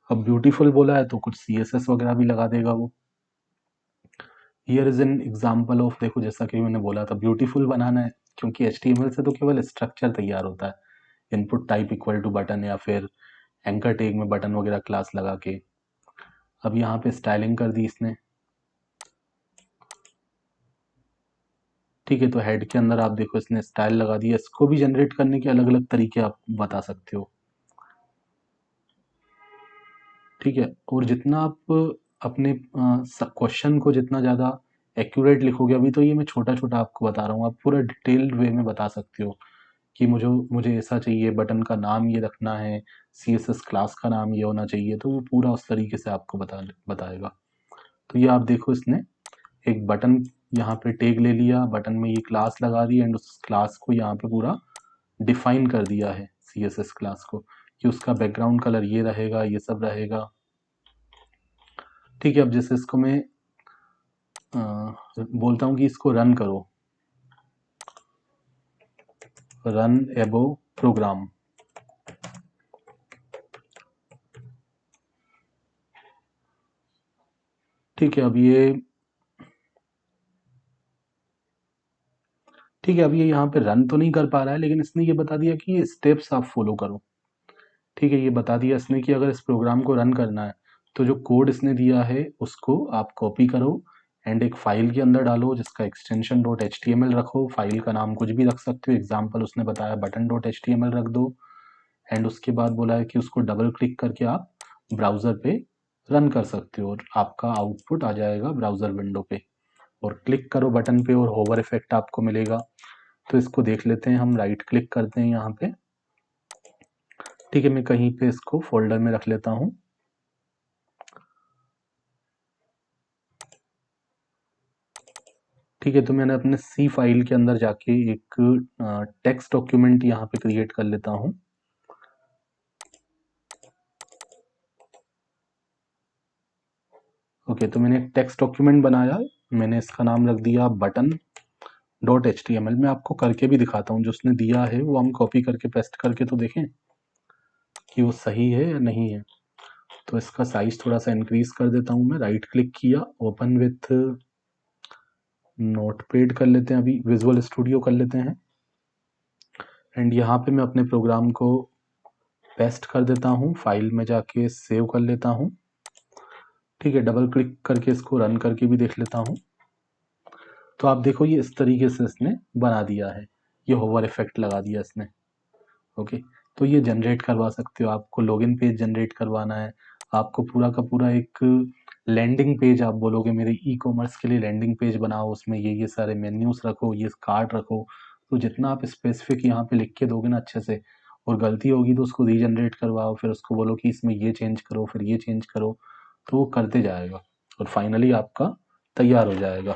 अब ब्यूटीफुल बोला है तो कुछ CSS वगैरह भी लगा देगा वो। Here is an example of, देखो जैसा कि मैंने बोला था ब्यूटीफुल बनाना है, क्योंकि HTML से तो केवल स्ट्रक्चर तैयार होता है, input type equal to button या फिर एंकर टैग में बटन वगैरह क्लास लगा के। अब यहाँ पे स्टाइलिंग कर दी इसने। ठीक है, तो हेड के अंदर आप देखो इसने स्टाइल लगा दिया। इसको भी जनरेट करने के अलग अलग तरीके आप बता सकते हो। ठीक है, और जितना आप अपने क्वेश्चन को जितना ज़्यादा एक्यूरेट लिखोगे, अभी तो ये मैं छोटा छोटा आपको बता रहा हूँ, आप पूरा डिटेल्ड वे में बता सकते हो कि मुझे मुझे ऐसा चाहिए, बटन का नाम ये रखना है, CSS क्लास का नाम ये होना चाहिए, तो वो पूरा उस तरीके से आपको बताएगा। तो ये आप देखो इसने एक बटन यहाँ पे टैग ले लिया, बटन में ये क्लास लगा दी एंड उस क्लास को यहाँ पे पूरा डिफाइन कर दिया है CSS क्लास को कि उसका बैकग्राउंड कलर ये रहेगा, ये सब रहेगा। ठीक है, अब जैसे इसको मैं बोलता हूँ कि इसको रन करो, रन एबो प्रोग्राम। ठीक है, अब ये ठीक है, अब ये यहाँ पे रन तो नहीं कर पा रहा है, लेकिन इसने ये बता दिया कि ये स्टेप्स आप फॉलो करो। ठीक है, ये बता दिया इसने कि अगर इस प्रोग्राम को रन करना है तो जो कोड इसने दिया है उसको आप कॉपी करो एंड एक फाइल के अंदर डालो जिसका एक्सटेंशन डॉट HTML रखो। फाइल का नाम कुछ भी रख सकते हो, एग्जाम्पल उसने बताया बटन डॉट HTML रख दो। एंड उसके बाद बोला है कि उसको डबल क्लिक करके आप ब्राउज़र पे रन कर सकते हो और आपका आउटपुट आ जाएगा ब्राउज़र विंडो पे। और क्लिक करो बटन पे और होवर इफेक्ट आपको मिलेगा। तो इसको देख लेते हैं हम, राइट क्लिक करते हैं यहाँ पे। ठीक है, मैं कहीं पे इसको फोल्डर में रख लेता हूँ। ठीक है, तो मैंने अपने सी फाइल के अंदर जाके एक टेक्स्ट डॉक्यूमेंट यहाँ पे क्रिएट कर लेता हूँ। ओके, तो मैंने एक टेक्स्ट डॉक्यूमेंट बनाया, मैंने इसका नाम रख दिया button.html। मैं आपको करके भी दिखाता हूँ, जो उसने दिया है वो हम कॉपी करके पेस्ट करके तो देखें कि वो सही है या नहीं है। तो इसका साइज थोड़ा सा इंक्रीज कर देता हूँ मैं, राइट क्लिक किया, ओपन विथ नोटपैड कर लेते हैं, अभी विजुअल स्टूडियो कर लेते हैं, एंड यहाँ पे मैं अपने प्रोग्राम को पेस्ट कर देता हूँ, फाइल में जाके सेव कर लेता हूँ। ठीक है, डबल क्लिक करके इसको रन करके भी देख लेता हूँ। तो आप देखो ये इस तरीके से इसने बना दिया है, ये होवर इफेक्ट लगा दिया इसने। ओके, तो ये जनरेट करवा सकते हो, आपको लॉगिन पेज जनरेट करवाना है, आपको पूरा का पूरा एक लैंडिंग पेज, आप बोलोगे मेरे ई कॉमर्स के लिए लैंडिंग पेज बनाओ, उसमें ये सारे मेन्यूज रखो, ये कार्ड रखो, तो जितना आप स्पेसिफिक यहाँ पे लिख के दोगे ना अच्छे से, और गलती होगी तो उसको रीजनरेट करवाओ, फिर उसको बोलो कि इसमें ये चेंज करो, फिर ये चेंज करो, तो वो करते जाएगा और फाइनली आपका तैयार हो जाएगा।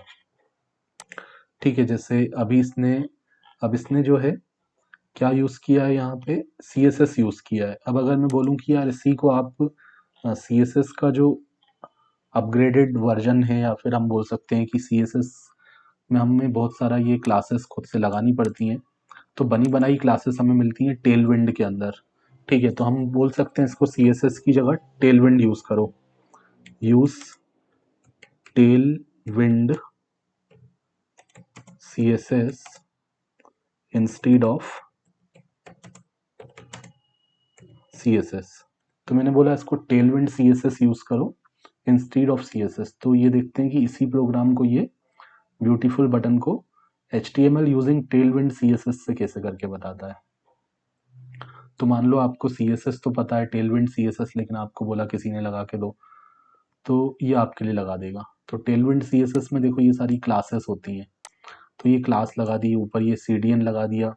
ठीक है, जैसे अब इसने जो है क्या यूज़ किया है, यहाँ पे CSS यूज़ किया है। अब अगर मैं बोलूँ कि यार इसी को आप CSS का जो अपग्रेडेड वर्जन है, या फिर हम बोल सकते हैं कि CSS में हमें बहुत सारा ये क्लासेस खुद से लगानी पड़ती हैं, तो बनी बनाई क्लासेस हमें मिलती हैं टेलविंड के अंदर। ठीक है, तो हम बोल सकते हैं इसको CSS की जगह टेलविंड यूज़ करो, use Tailwind CSS instead of CSS। तो मैंने बोला इसको टेलविंड CSS यूज़ करो इंस्टीड ऑफ CSS। तो ये देखते हैं कि इसी प्रोग्राम को ये ब्यूटीफुल बटन को HTML यूजिंग टेलविंड CSS से कैसे करके बताता है। तो मान लो आपको CSS तो पता है, टेलविंड CSS, लेकिन आपको बोला किसी ने लगा के दो, तो ये आपके लिए लगा देगा। तो टेलविंड CSS में देखो ये सारी क्लासेस होती हैं, तो ये क्लास लगा दी, ऊपर ये CDN लगा दिया,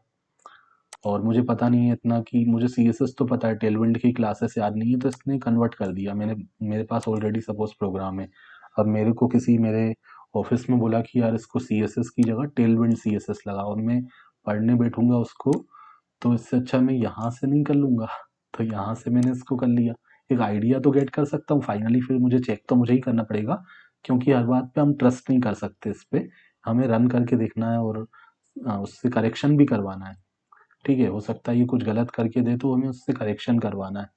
और मुझे पता नहीं है इतना कि मुझे CSS तो पता है, टेलविंड की क्लासेस याद नहीं है, तो इसने कन्वर्ट कर दिया। मेरे पास ऑलरेडी सपोज प्रोग्राम है, अब मेरे को किसी मेरे ऑफिस में बोला कि यार इसको CSS की जगह टेलविंड CSS लगा, और मैं पढ़ने बैठूंगा उसको, तो इससे अच्छा मैं यहाँ से नहीं कर लूँगा। तो यहाँ से मैंने इसको कर लिया, एक आइडिया तो गेट कर सकता हूँ, फाइनली फिर मुझे चेक तो मुझे ही करना पड़ेगा, क्योंकि हर बात पे हम ट्रस्ट नहीं कर सकते, इस पे हमें रन करके देखना है और उससे करेक्शन भी करवाना है। ठीक है, हो सकता है ये कुछ गलत करके दे, तो हमें उससे करेक्शन करवाना है।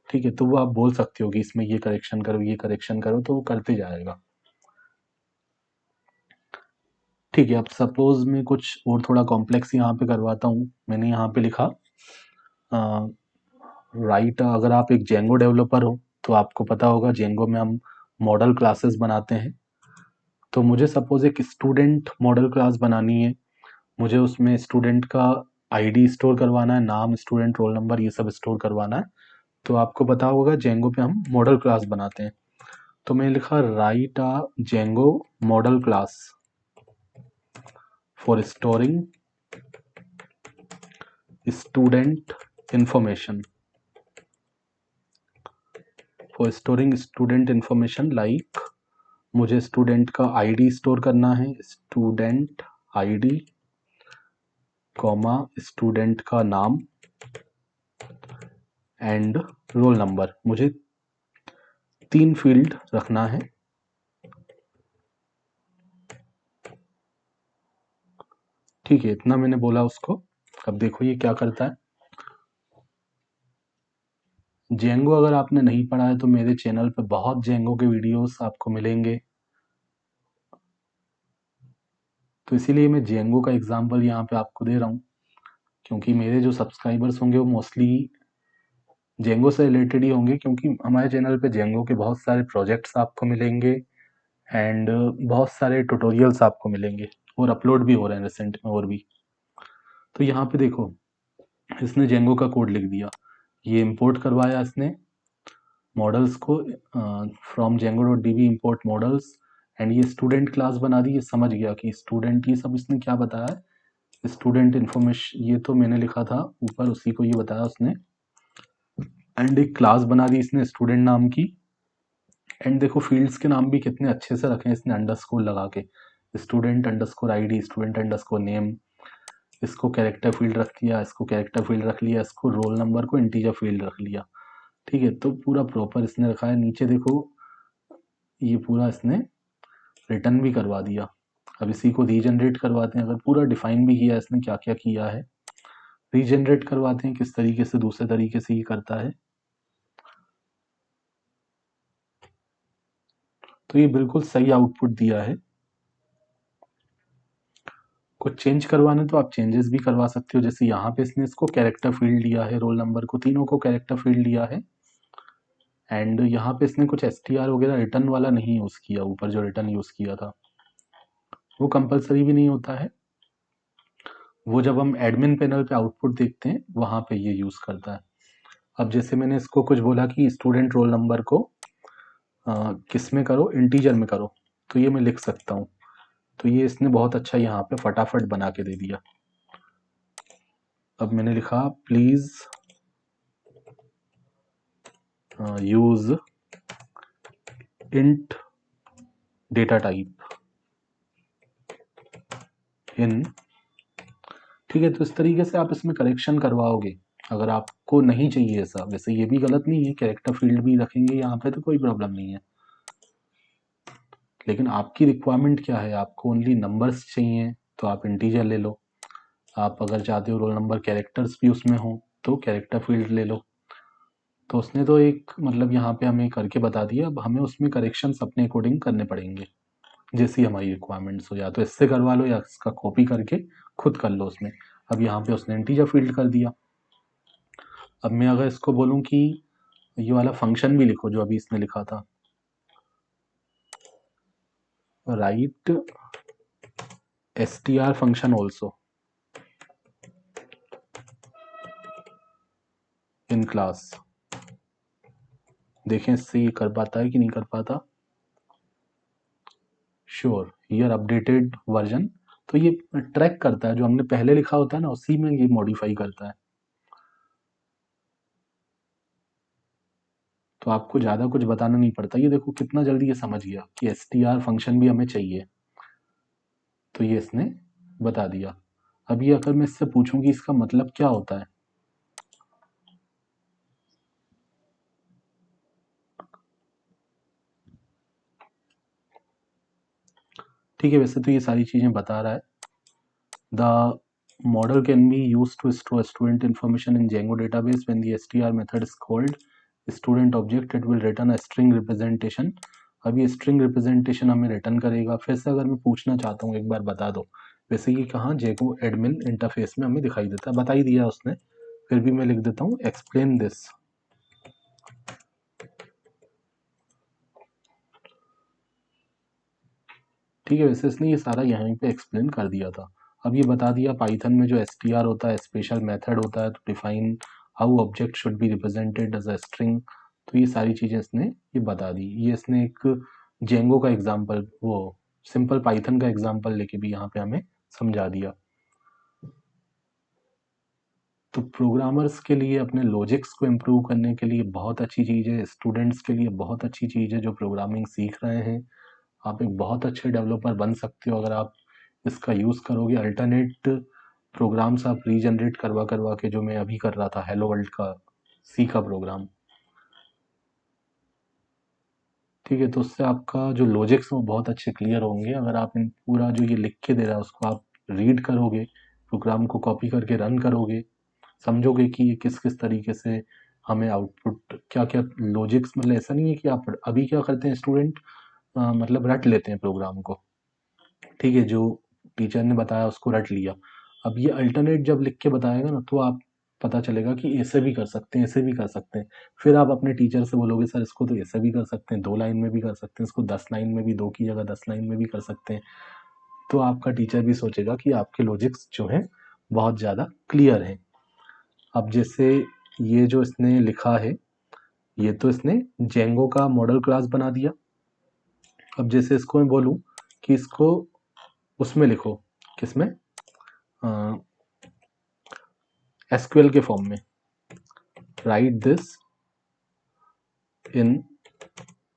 ठीक है, तो वो आप बोल सकते हो कि इसमें ये करेक्शन करो, ये करेक्शन करो, तो वो करते जाएगा। ठीक है, अब सपोज मैं कुछ और थोड़ा कॉम्प्लेक्स यहाँ पे करवाता हूँ। मैंने यहाँ पे लिखा राइट, अगर आप एक जेंगो डेवलपर हो तो आपको पता होगा जेंगो में हम मॉडल क्लासेस बनाते हैं। तो मुझे सपोज एक स्टूडेंट मॉडल क्लास बनानी है, मुझे उसमें स्टूडेंट का आईडी स्टोर करवाना है, नाम, स्टूडेंट, रोल नंबर, ये सब स्टोर करवाना है। तो आपको पता होगा जेंगो पे हम मॉडल क्लास बनाते हैं। तो मैं लिखा write a Django model class for storing student information, for storing student information like, मुझे स्टूडेंट का आईडी स्टोर करना है, स्टूडेंट आईडी कॉमा स्टूडेंट का नाम एंड रोल नंबर, मुझे 3 फील्ड रखना है। ठीक है, इतना मैंने बोला उसको। अब देखो ये क्या करता है। जेंगो अगर आपने नहीं पढ़ा है तो मेरे चैनल पे बहुत जेंगो के वीडियोस आपको मिलेंगे, तो इसीलिए मैं जेंगो का एग्जांपल यहाँ पे आपको दे रहा हूँ, क्योंकि मेरे जो सब्सक्राइबर्स होंगे वो मोस्टली जेंगो से रिलेटेड ही होंगे, क्योंकि हमारे चैनल पे जेंगो के बहुत सारे प्रोजेक्ट्स आपको मिलेंगे एंड बहुत सारे ट्यूटोरियल्स आपको मिलेंगे, और अपलोड भी हो रहे हैं रिसेंट में और भी। तो यहाँ पे देखो इसने जेंगो का कोड लिख दिया, ये इंपोर्ट करवाया इसने मॉडल्स को, फ्रॉम जेंगो.db इंपोर्ट मॉडल्स, एंड ये स्टूडेंट क्लास बना दी। ये समझ गया कि स्टूडेंट, ये सब इसने क्या बताया, स्टूडेंट इन्फॉर्मेशन, ये तो मैंने लिखा था ऊपर, उसी को ये बताया उसने, एंड एक क्लास बना दी इसने स्टूडेंट नाम की। एंड देखो फील्ड्स के नाम भी कितने अच्छे से रखे हैं इसने अंडरस्कोर लगा के, student underscore ID, student underscore name, इसको कैरेक्टर फील्ड रख दिया, इसको कैरेक्टर फील्ड रख लिया, इसको रोल नंबर को इंटीजर फील्ड रख लिया। ठीक है, तो पूरा प्रॉपर इसने रखा है। नीचे देखो ये पूरा इसने रिटर्न भी करवा दिया। अब इसी को रीजनरेट करवाते हैं। अगर पूरा डिफाइन भी किया इसने क्या क्या किया है, रीजनरेट करवाते हैं किस तरीके से, दूसरे तरीके से ये करता है। तो ये बिल्कुल सही आउटपुट दिया है। कुछ चेंज करवाने तो आप चेंजेस भी करवा सकते हो। जैसे यहाँ पे इसने इसको कैरेक्टर फील्ड दिया है, रोल नंबर को, तीनों को कैरेक्टर फील्ड दिया है। एंड यहाँ पे इसने कुछ एसटीआर वगैरह रिटर्न वाला नहीं यूज किया, ऊपर जो रिटर्न यूज किया था वो कंपलसरी भी नहीं होता है। वो जब हम एडमिन पैनल पे आउटपुट देखते हैं वहां पे ये यूज करता है। अब जैसे मैंने इसको कुछ बोला कि स्टूडेंट रोल नंबर को किस में करो, इंटीजर में करो, तो ये मैं लिख सकता हूँ। तो ये इसने बहुत अच्छा यहाँ पे फटाफट बना के दे दिया। अब मैंने लिखा please use int data type in. ठीक है, तो इस तरीके से आप इसमें करेक्शन करवाओगे अगर आपको नहीं चाहिए ऐसा। वैसे ये भी गलत नहीं है, कैरेक्टर फील्ड भी रखेंगे यहाँ पे तो कोई प्रॉब्लम नहीं है, लेकिन आपकी रिक्वायरमेंट क्या है, आपको ओनली नंबर्स चाहिए तो आप इंटीजर ले लो। आप अगर चाहते हो रोल नंबर कैरेक्टर्स भी उसमें हो तो कैरेक्टर फील्ड ले लो। तो उसने तो एक मतलब यहाँ पे हमें करके बता दिया। अब हमें उसमें करेक्शंस अपने अकॉर्डिंग करने पड़ेंगे, जैसी हमारी रिक्वायरमेंट्स हो। या तो इससे करवा लो या इसका कॉपी करके खुद कर लो उसमें। अब यहाँ पे उसने इंटीजर फील्ड कर दिया। अब मैं अगर इसको बोलूँ कि ये वाला फंक्शन भी लिखो जो अभी इसने लिखा था, right str function also in class, देखें इससे ये कर पाता है कि नहीं कर पाता। श्योर हियर अपडेटेड वर्जन, तो ये ट्रैक करता है जो हमने पहले लिखा होता है ना, उसी में ये मॉडिफाई करता है। तो आपको ज़्यादा कुछ बताना नहीं पड़ता। ये देखो कितना जल्दी ये समझ गया कि str फंक्शन भी हमें चाहिए, तो ये इसने बता दिया। अब ये अगर मैं इससे पूछूं कि इसका मतलब क्या होता है, ठीक है, वैसे तो ये सारी चीज़ें बता रहा है। The model can be used to store student information in Django database. When the str method is called student object, it will return a string representation. अब ये string representation हमें रिटर्न करेगा। फिर से अगर मैं पूछना चाहता हूँ एक बार बता दो, वैसे ये कहाँ Django एडमिन इंटरफेस में हमें दिखाई देता है, बता ही दिया उसने, फिर भी मैं लिख देता हूँ एक्सप्लेन दिस। ठीक है, वैसे इसने ये सारा यहाँ पे एक्सप्लेन कर दिया था। अब ये बता दिया पाइथन में जो str होता है स्पेशल मेथड होता है to define how object should be represented as a string. तो ये सारी चीज़ें इसने ये बता दी। ये इसने एक जेंगो का एग्जांपल, वो सिंपल पाइथन का एग्जांपल लेके भी यहाँ पे हमें समझा दिया। तो प्रोग्रामर्स के लिए अपने लॉजिक्स को इम्प्रूव करने के लिए बहुत अच्छी चीज़ है, स्टूडेंट्स के लिए बहुत अच्छी चीज़ है जो प्रोग्रामिंग सीख रहे हैं। आप एक बहुत अच्छे डेवलपर बन सकते हो अगर आप इसका यूज़ करोगे। अल्टरनेट प्रोग्राम्स आप रीजनरेट करवा करवा के, जो मैं अभी कर रहा था हेलो वर्ल्ड का सी का प्रोग्राम, ठीक है, तो उससे आपका जो लॉजिक्स वो बहुत अच्छे क्लियर होंगे। अगर आप इन पूरा जो ये लिख के दे रहा है उसको आप रीड करोगे, प्रोग्राम को कॉपी करके रन करोगे, समझोगे कि ये किस किस तरीके से हमें आउटपुट क्या क्या लॉजिक्स, मतलब ऐसा नहीं है कि आप अभी क्या करते हैं स्टूडेंट, मतलब रट लेते हैं प्रोग्राम को, ठीक है, जो टीचर ने बताया उसको रट लिया। अब ये अल्टरनेट जब लिख के बताएगा ना तो आप पता चलेगा कि ऐसे भी कर सकते हैं, ऐसे भी कर सकते हैं। फिर आप अपने टीचर से बोलोगे सर इसको तो ऐसे भी कर सकते हैं, 2 लाइन में भी कर सकते हैं, इसको 10 लाइन में भी, 2 की जगह 10 लाइन में भी कर सकते हैं। तो आपका टीचर भी सोचेगा कि आपके लॉजिक्स जो हैं बहुत ज़्यादा क्लियर हैं। अब जैसे ये जो इसने लिखा है, ये तो इसने जेंगो का मॉडल क्लास बना दिया। अब जैसे इसको मैं बोलूँ कि इसको उसमें लिखो, किसमें, एसक्यूएल के फॉर्म में, right this in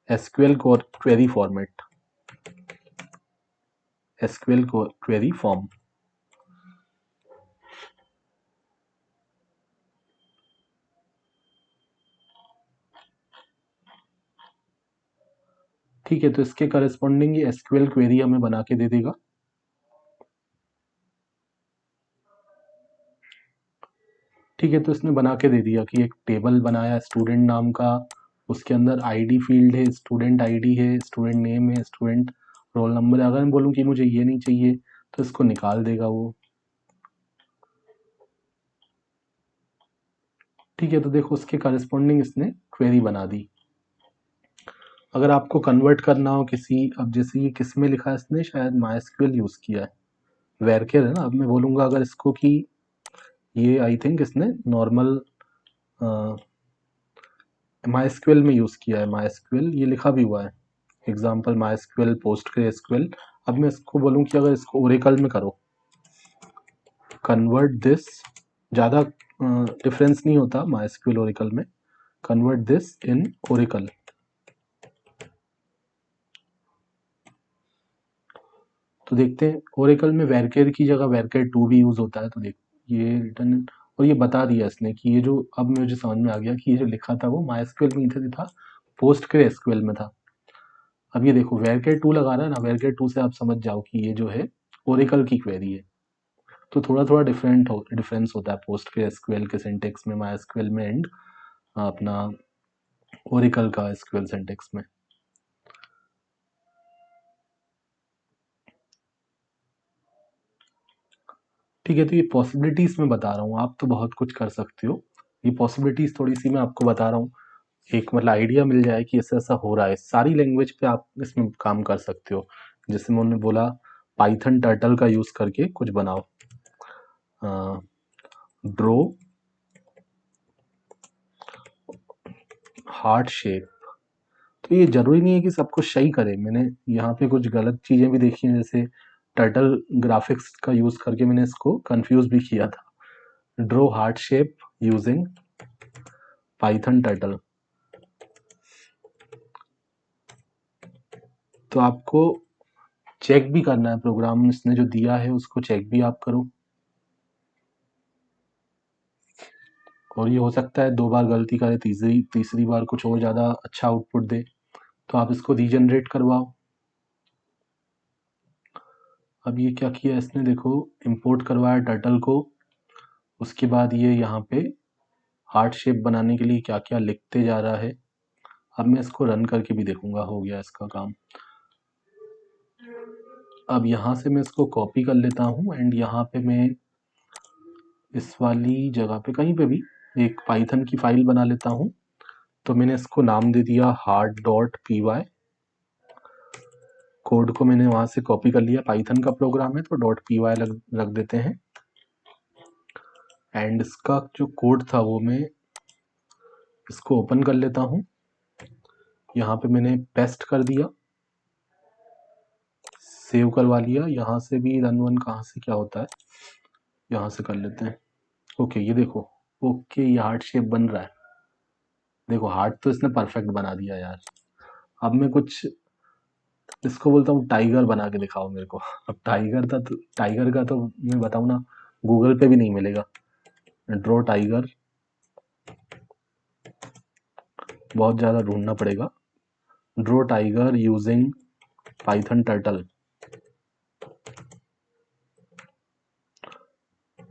SQL query format. SQL query form. ठीक है, तो इसके करस्पॉन्डिंग ये एसक्यूएल क्वेरी हमें बना के दे देगा। ठीक है, तो इसने बना के दे दिया कि एक टेबल बनाया स्टूडेंट नाम का, उसके अंदर आईडी फील्ड है, स्टूडेंट आईडी है, स्टूडेंट नेम है, स्टूडेंट रोल नंबर है। अगर मैं बोलूँ कि मुझे ये नहीं चाहिए तो इसको निकाल देगा वो। ठीक है, तो देखो उसके करस्पॉन्डिंग इसने क्वेरी बना दी। अगर आपको कन्वर्ट करना हो किसी, अब जैसे ये किस में लिखा है इसने, शायद माइस्क्यूएल यूज़ किया है, वेरकेर है ना। अब मैं बोलूँगा अगर इसको कि ये आई थिंक इसने नॉर्मल माइस्क्यूएल में यूज़ किया है। माइस्क्यूएल ये लिखा भी हुआ है, एग्जाम्पल माइस्क्यूएल, पोस्टग्रेसक्यूएल। अब मैं इसको बोलूँ कि अगर इसको ओरेकल में करो, कन्वर्ट दिस, ज़्यादा डिफरेंस नहीं होता माइस्क्यूएल ओरेकल में, कन्वर्ट दिस इन ओरेकल। तो देखते हैं ओरेकल में वेरकेर की जगह वेरकेर 2 भी यूज़ होता है। तो देख ये रिटर्न, और ये बता दिया इसने कि ये जो, अब मुझे समझ में आ गया कि ये जो लिखा था वो माइस्क्यूएल में नहीं था, पोस्टग्रेसक्यूएल में था। अब ये देखो वेरकेर 2 लगा रहा है ना, वेरकेर 2 से आप समझ जाओ कि ये जो है ओरेकल की क्वेरी है। तो थोड़ा थोड़ा डिफरेंस होता है पोस्टग्रेसक्यूएल के सिंटेक्स में, माइस्क्यूएल में, एंड अपना ओरेकल का एसक्यूएल सिंटेक्स में। ठीक है, तो ये पॉसिबिलिटीज मैं बता रहा हूँ, आप तो बहुत कुछ कर सकते हो। ये पॉसिबिलिटीज थोड़ी सी मैं आपको बता रहा हूँ, एक मतलब आइडिया मिल जाए कि ऐसा ऐसा हो रहा है। सारी लैंग्वेज पे आप इसमें काम कर सकते हो। जैसे मैंने बोला पाइथन टर्टल का यूज करके कुछ बनाओ, ड्रो हार्ट शेप। तो ये जरूरी नहीं है कि सब कुछ सही करे। मैंने यहाँ पे कुछ गलत चीजें भी देखी हैं, जैसे टर्टल ग्राफिक्स का यूज करके मैंने इसको कंफ्यूज भी किया था। Draw heart shape using Python turtle. तो आपको चेक भी करना है, प्रोग्राम इसने जो दिया है उसको चेक भी आप करो। और ये हो सकता है 2 बार गलती करे, तीसरी बार कुछ और ज़्यादा अच्छा आउटपुट दे, तो आप इसको रीजनरेट करवाओ। अब ये क्या किया इसने, देखो इंपोर्ट करवाया टर्टल को, उसके बाद ये यहाँ पे हार्ट शेप बनाने के लिए क्या क्या लिखते जा रहा है। अब मैं इसको रन करके भी देखूंगा हो गया इसका काम। अब यहाँ से मैं इसको कॉपी कर लेता हूँ, एंड यहाँ पे मैं इस वाली जगह पे कहीं पे भी एक पाइथन की फाइल बना लेता हूँ। तो मैंने इसको नाम दे दिया heart.py। कोड को मैंने वहां से कॉपी कर लिया, पाइथन का प्रोग्राम है तो .py रख देते हैं। एंड इसका जो कोड था वो मैं इसको ओपन कर लेता हूँ। यहाँ पे मैंने पेस्ट कर दिया, सेव करवा लिया। यहाँ से भी रन वन कहाँ से क्या होता है, यहाँ से कर लेते हैं। ओके, ये देखो, ओके ये हार्ट शेप बन रहा है। देखो हार्ट तो इसने परफेक्ट बना दिया यार। अब मैं कुछ इसको बोलता हूँ टाइगर बना के दिखाओ मेरे को। अब टाइगर था तो टाइगर का तो मैं बताऊँ ना, गूगल पे भी नहीं मिलेगा। ड्रॉ टाइगर बहुत ज़्यादा ढूंढना पड़ेगा। Draw tiger using Python turtle,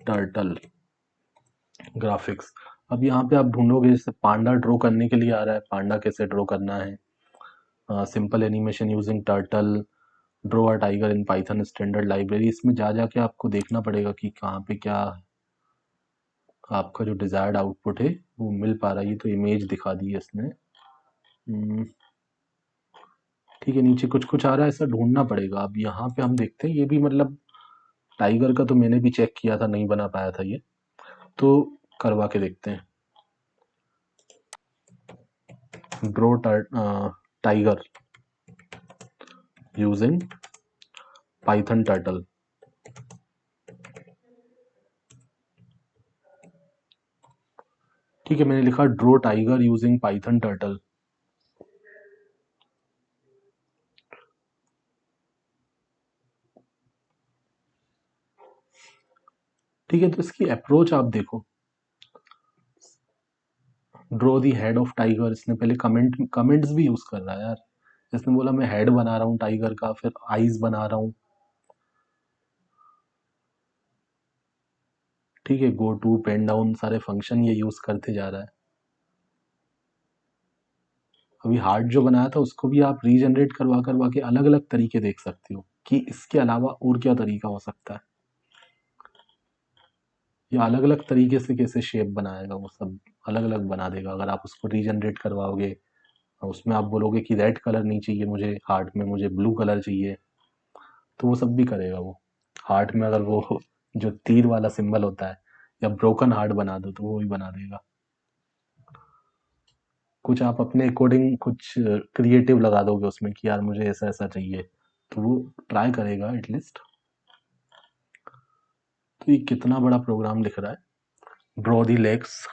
turtle graphics. अब यहाँ पे आप ढूंढोगे, जैसे पांडा ड्रॉ करने के लिए आ रहा है, पांडा कैसे ड्रॉ करना है, simple animation using turtle, draw a tiger in Python standard library. इसमें जा जाके आपको देखना पड़ेगा कि कहाँ पे क्या आपका जो डिजायर्ड आउटपुट है वो मिल पा रहा है। ये तो इमेज दिखा दी है इसने। ठीक है, नीचे कुछ कुछ आ रहा है, ऐसा ढूंढना पड़ेगा। अब यहाँ पे हम देखते हैं, ये भी मतलब टाइगर का तो मैंने भी चेक किया था, नहीं बना पाया था ये, तो करवा के देखते हैं। Draw tiger using Python turtle. ठीक है, मैंने लिखा draw tiger using Python turtle. ठीक है, तो इसकी अप्रोच आप देखो, draw the head of tiger, इसने पहले कमेंट्स भी यूज कर रहा है यार। इसने बोला मैं हेड बना रहा हूँ टाइगर का, फिर आईज बना रहा हूँ। ठीक है, गो टू, पेन डाउन, सारे फंक्शन ये यूज करते जा रहा है। अभी हार्ट जो बनाया था उसको भी आप रीजनरेट करवा करवा के अलग अलग तरीके देख सकते हो कि इसके अलावा और क्या तरीका हो सकता है, या अलग अलग तरीके से कैसे शेप बनाएगा, वो सब अलग अलग बना देगा अगर आप उसको रीजनरेट करवाओगे। उसमें आप बोलोगे कि रेड कलर नहीं चाहिए मुझे हार्ट में, मुझे ब्लू कलर चाहिए, तो वो सब भी करेगा वो। हार्ट में अगर वो जो तीर वाला सिंबल होता है या ब्रोकन हार्ट बना दो तो वो भी बना देगा। कुछ आप अपने अकॉर्डिंग कुछ क्रिएटिव लगा दोगे उसमें कि यार मुझे ऐसा ऐसा चाहिए, तो वो ट्राई करेगा एटलीस्ट। तो ये कितना बड़ा प्रोग्राम लिख रहा है, ड्रॉ दी लेग्स।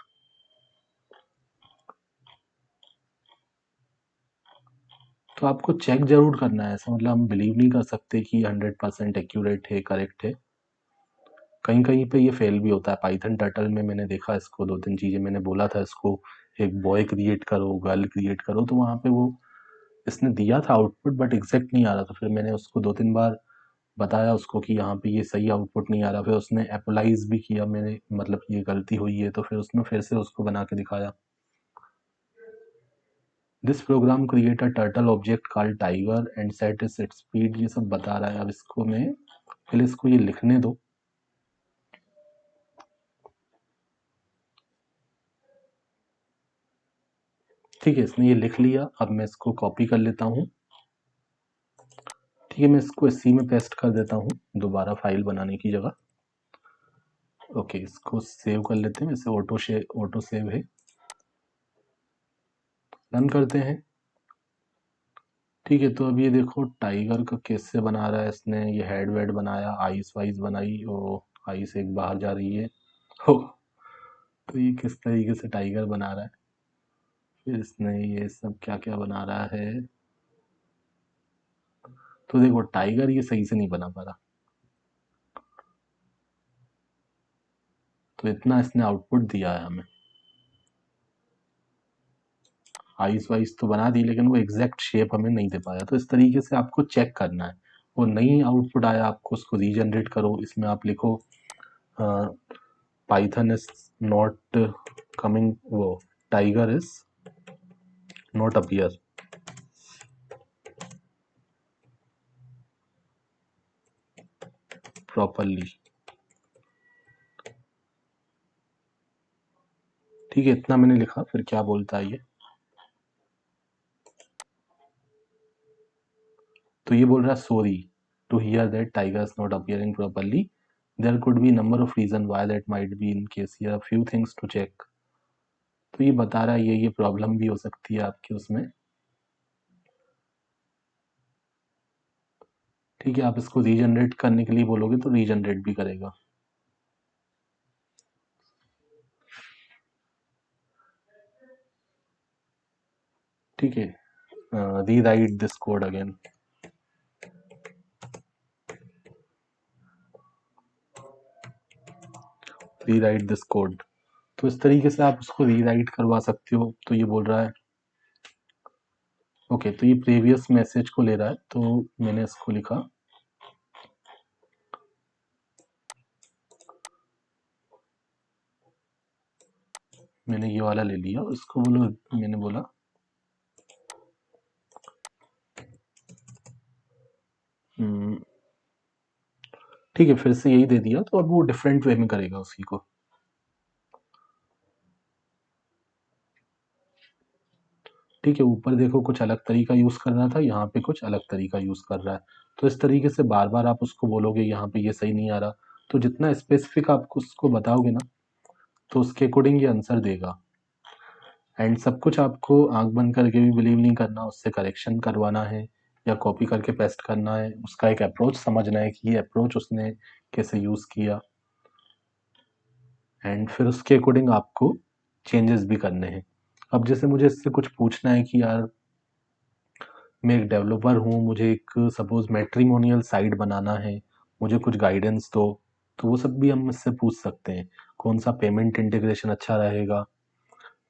तो आपको चेक जरूर करना है, ऐसा मतलब हम बिलीव नहीं कर सकते कि 100% एक्यूरेट है, करेक्ट है। कहीं कहीं पे ये फेल भी होता है। पाइथन टर्टल में मैंने देखा इसको, दो तीन चीज़ें मैंने बोला था इसको, एक बॉय क्रिएट करो, गर्ल क्रिएट करो, तो वहाँ पे वो इसने दिया था आउटपुट बट एग्जैक्ट नहीं आ रहा था। फिर मैंने उसको दो तीन बार बताया उसको कि यहाँ पे ये सही आउटपुट नहीं आ रहा, फिर उसने एपोलाइज भी किया मैंने, मतलब ये गलती हुई है, तो फिर उसने फिर से उसको बना के दिखाया। This program create a turtle object called tiger and set its speed, ये सब बता रहा है। अब इसको मैं पहले इसको ये लिखने दो। ठीक है, इसने ये लिख लिया, अब मैं इसको कॉपी कर लेता हूँ। ठीक है, मैं इसको सी में पेस्ट कर देता हूँ दोबारा फाइल बनाने की जगह। ओके, इसको सेव कर लेते हैं, इसे ऑटो सेव है, रन करते हैं। ठीक है, तो अब ये देखो टाइगर का कैसे बना रहा है इसने, ये हेड वेड बनाया, आइस वाइस बनाई, और आइस एक बाहर जा रही है हो। तो ये किस तरीके से टाइगर बना रहा है, फिर इसने ये सब क्या क्या बना रहा है। तो देखो टाइगर ये सही से नहीं बना पा रहा, तो इतना इसने आउटपुट दिया है हमें। आइस वाइस तो बना दी, लेकिन वो एग्जैक्ट शेप हमें नहीं दे पाया। तो इस तरीके से आपको चेक करना है, वो नई आउटपुट आया आपको उसको रीजनरेट करो। इसमें आप लिखो पाइथन इज नॉट कमिंग, वो tiger is not appear, properly. ठीक है, इतना मैंने लिखा, फिर क्या बोलता है ये। तो ये बोल रहा है sorry to hear that tiger is not appearing properly, there could be number of reason why that might be in case, here are few things to check. तो ये बता रहा है ये प्रॉब्लम भी हो सकती है आपके उसमें। ठीक है, आप इसको रीजनरेट करने के लिए बोलोगे तो रीजनरेट भी करेगा। ठीक है, री राइट दिस कोड अगेन। री राइट दिस कोड। तो इस तरीके से आप उसको री राइट करवा सकते हो। तो ये बोल रहा है ओके, तो ये प्रीवियस मैसेज को ले रहा है, तो मैंने इसको लिखा, मैंने ये वाला ले लिया, उसको बोलो, मैंने बोला ठीक है, फिर से यही दे दिया, तो अब वो डिफरेंट वे में करेगा उसी को। ठीक है, ऊपर देखो कुछ अलग तरीका यूज कर रहा था, यहाँ पे कुछ अलग तरीका यूज कर रहा है। तो इस तरीके से बार बार आप उसको बोलोगे यहाँ पे ये सही नहीं आ रहा, तो जितना स्पेसिफिक आप उसको बताओगे ना, तो उसके अकॉर्डिंग ये आंसर देगा। एंड सब कुछ आपको आंख बंद करके भी बिलीव नहीं करना, उससे करेक्शन करवाना है या कॉपी करके पेस्ट करना है, उसका एक अप्रोच समझना है कि ये अप्रोच उसने कैसे यूज किया, एंड फिर उसके अकॉर्डिंग आपको चेंजेस भी करने हैं। अब जैसे मुझे इससे कुछ पूछना है कि यार मैं एक डेवलपर हूँ, मुझे एक सपोज मैट्रिमोनियल साइट बनाना है, मुझे कुछ गाइडेंस दो, तो वो सब भी हम इससे पूछ सकते हैं। कौन सा पेमेंट इंटीग्रेशन अच्छा रहेगा,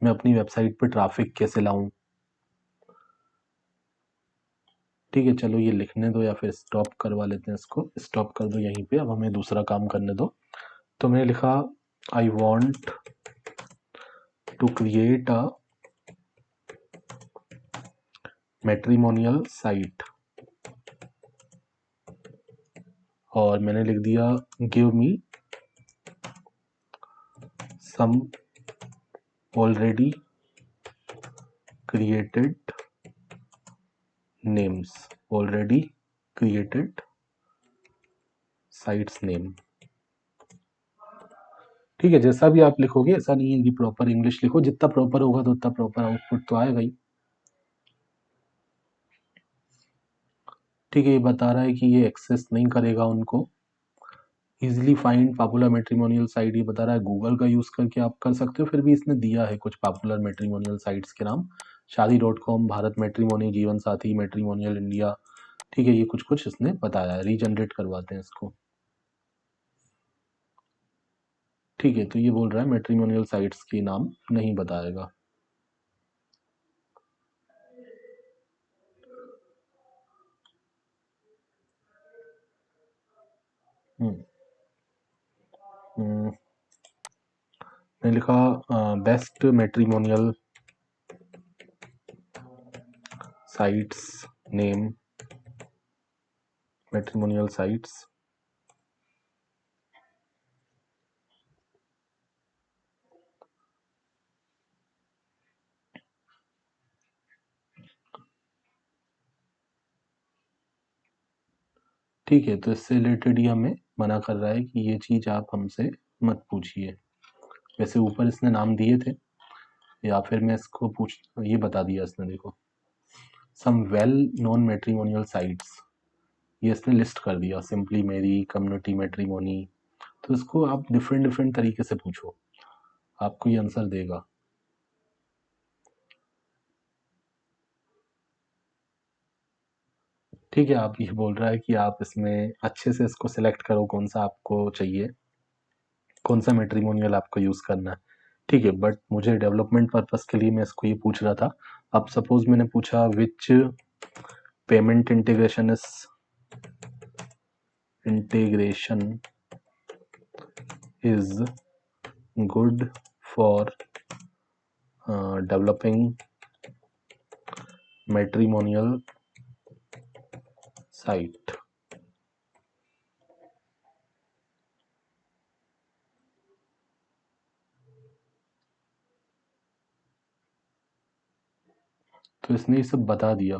मैं अपनी वेबसाइट पे ट्रैफिक कैसे लाऊं। ठीक है, चलो ये लिखने दो या फिर स्टॉप करवा लेते हैं, इसको स्टॉप कर दो यहीं पे। अब हमें दूसरा काम करने दो। तो मैंने लिखा I want to create a matrimonial site, और मैंने लिख दिया give me some already created names, already created sites name. ठीक है, जैसा भी आप लिखोगे, ऐसा नहीं है कि प्रॉपर इंग्लिश लिखो, जितना प्रॉपर होगा तो उतना प्रॉपर आउटपुट तो आएगा ही। ठीक है, ये बता रहा है कि ये एक्सेस नहीं करेगा उनको। Easily find popular matrimonial site, ये बता रहा है गूगल का यूज करके आप कर सकते हो। फिर भी इसने दिया है कुछ पॉपुलर मैट्रिमोनियल साइट्स के नाम, शादी.com, भारत मैट्रिमोनी, जीवन साथी, मैट्रिमोनियल इंडिया। ठीक है, ये कुछ कुछ इसने बताया है। रीजनरेट करवाते हैं इसको। ठीक है, तो ये बोल रहा है मैट्रिमोनियल साइट्स के नाम नहीं बताएगा। मैंने लिखा best matrimonial sites name, matrimonial sites. ठीक है, तो इससे रिलेटेड ही हमें मना कर रहा है कि ये चीज़ आप हमसे मत पूछिए। वैसे ऊपर इसने नाम दिए थे, या फिर मैं इसको पूछ, ये बता दिया इसने, देखो some well known matrimonial sites, ये इसने लिस्ट कर दिया, सिंपली मेरी, कम्युनिटी मैट्रिमोनी। तो इसको आप डिफरेंट डिफरेंट तरीके से पूछो, आपको ये आंसर देगा। ठीक है, आप ये बोल रहा है कि आप इसमें अच्छे से इसको सिलेक्ट करो कौन सा आपको चाहिए, कौन सा मैट्रिमोनियल आपको यूज़ करना है। ठीक है, बट मुझे डेवलपमेंट पर्पस के लिए मैं इसको ये पूछ रहा था। अब सपोज मैंने पूछा विच payment integration is good for developing matrimonial site. तो इसने ये सब बता दिया।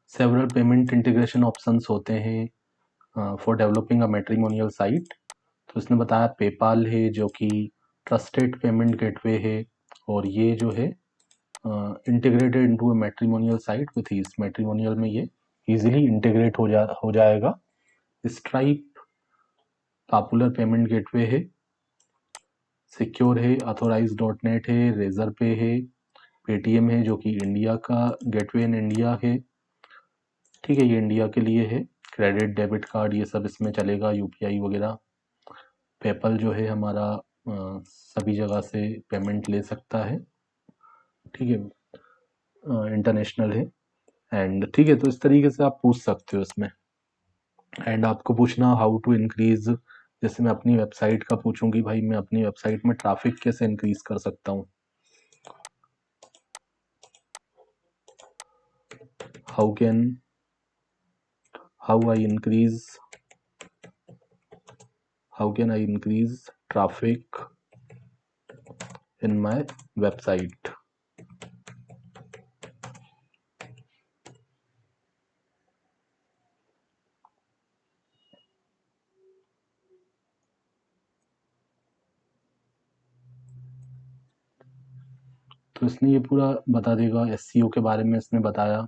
सेवरल पेमेंट इंटीग्रेशन ऑप्शंस होते हैं for developing a matrimonial site. तो इसने बताया पेपाल है जो कि ट्रस्टेड पेमेंट गेटवे है, और ये जो है integrated into a matrimonial site with ease, matrimonial में ये इजीली इंटीग्रेट हो जाएगा। स्ट्राइप पॉपुलर पेमेंट गेटवे है, सिक्योर है, ऑथोराइज.नेट है, रेजर पे है, पेटीएम है जो कि इंडिया का गेटवे इन इंडिया है। ठीक है, ये इंडिया के लिए है। क्रेडिट डेबिट कार्ड ये सब इसमें चलेगा, यूपीआई वगैरह। पेपल जो है हमारा सभी जगह से पेमेंट ले सकता है। ठीक है, इंटरनेशनल है। एंड ठीक है, तो इस तरीके से आप पूछ सकते हो इसमें। एंड आपको पूछना हाउ टू इंक्रीज, जैसे मैं अपनी वेबसाइट का पूछूंगी, भाई मैं अपनी वेबसाइट में ट्रैफिक कैसे इंक्रीज कर सकता हूँ। How can I increase traffic in my website. तो इसने ये पूरा बता देगा। एसईओ के बारे में इसने बताया,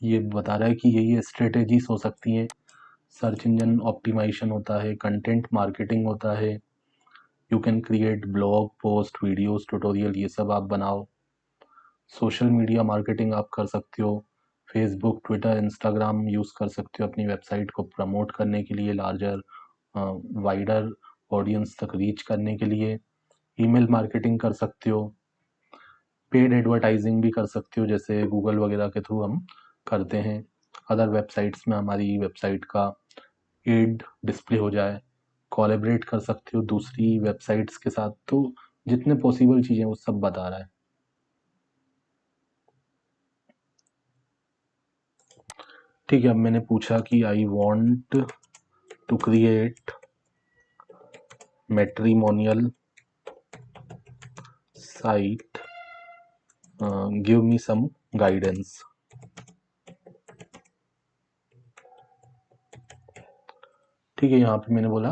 ये बता रहा है कि ये स्ट्रेटेजीज हो सकती हैं। सर्च इंजन ऑप्टिमाइजेशन होता है, कंटेंट मार्केटिंग होता है, you can create blog post videos tutorial, ये सब आप बनाओ। सोशल मीडिया मार्केटिंग आप कर सकते हो, फेसबुक, ट्विटर, इंस्टाग्राम यूज़ कर सकते हो अपनी वेबसाइट को प्रमोट करने के लिए लार्जर वाइडर ऑडियंस तक रीच करने के लिए। ईमेल मार्केटिंग कर सकते हो, पेड एडवर्टाइजिंग भी कर सकते हो, जैसे गूगल वगैरह के थ्रू हम करते हैं। अदर वेबसाइट्स में हमारी वेबसाइट का एड डिस्प्ले हो जाए, कोलैबोरेट कर सकते हो दूसरी वेबसाइट्स के साथ। तो जितने पॉसिबल चीज़ें वो सब बता रहा है। ठीक है, अब मैंने पूछा कि I want to create matrimonial site, give me some guidance. ठीक है, यहाँ पे मैंने बोला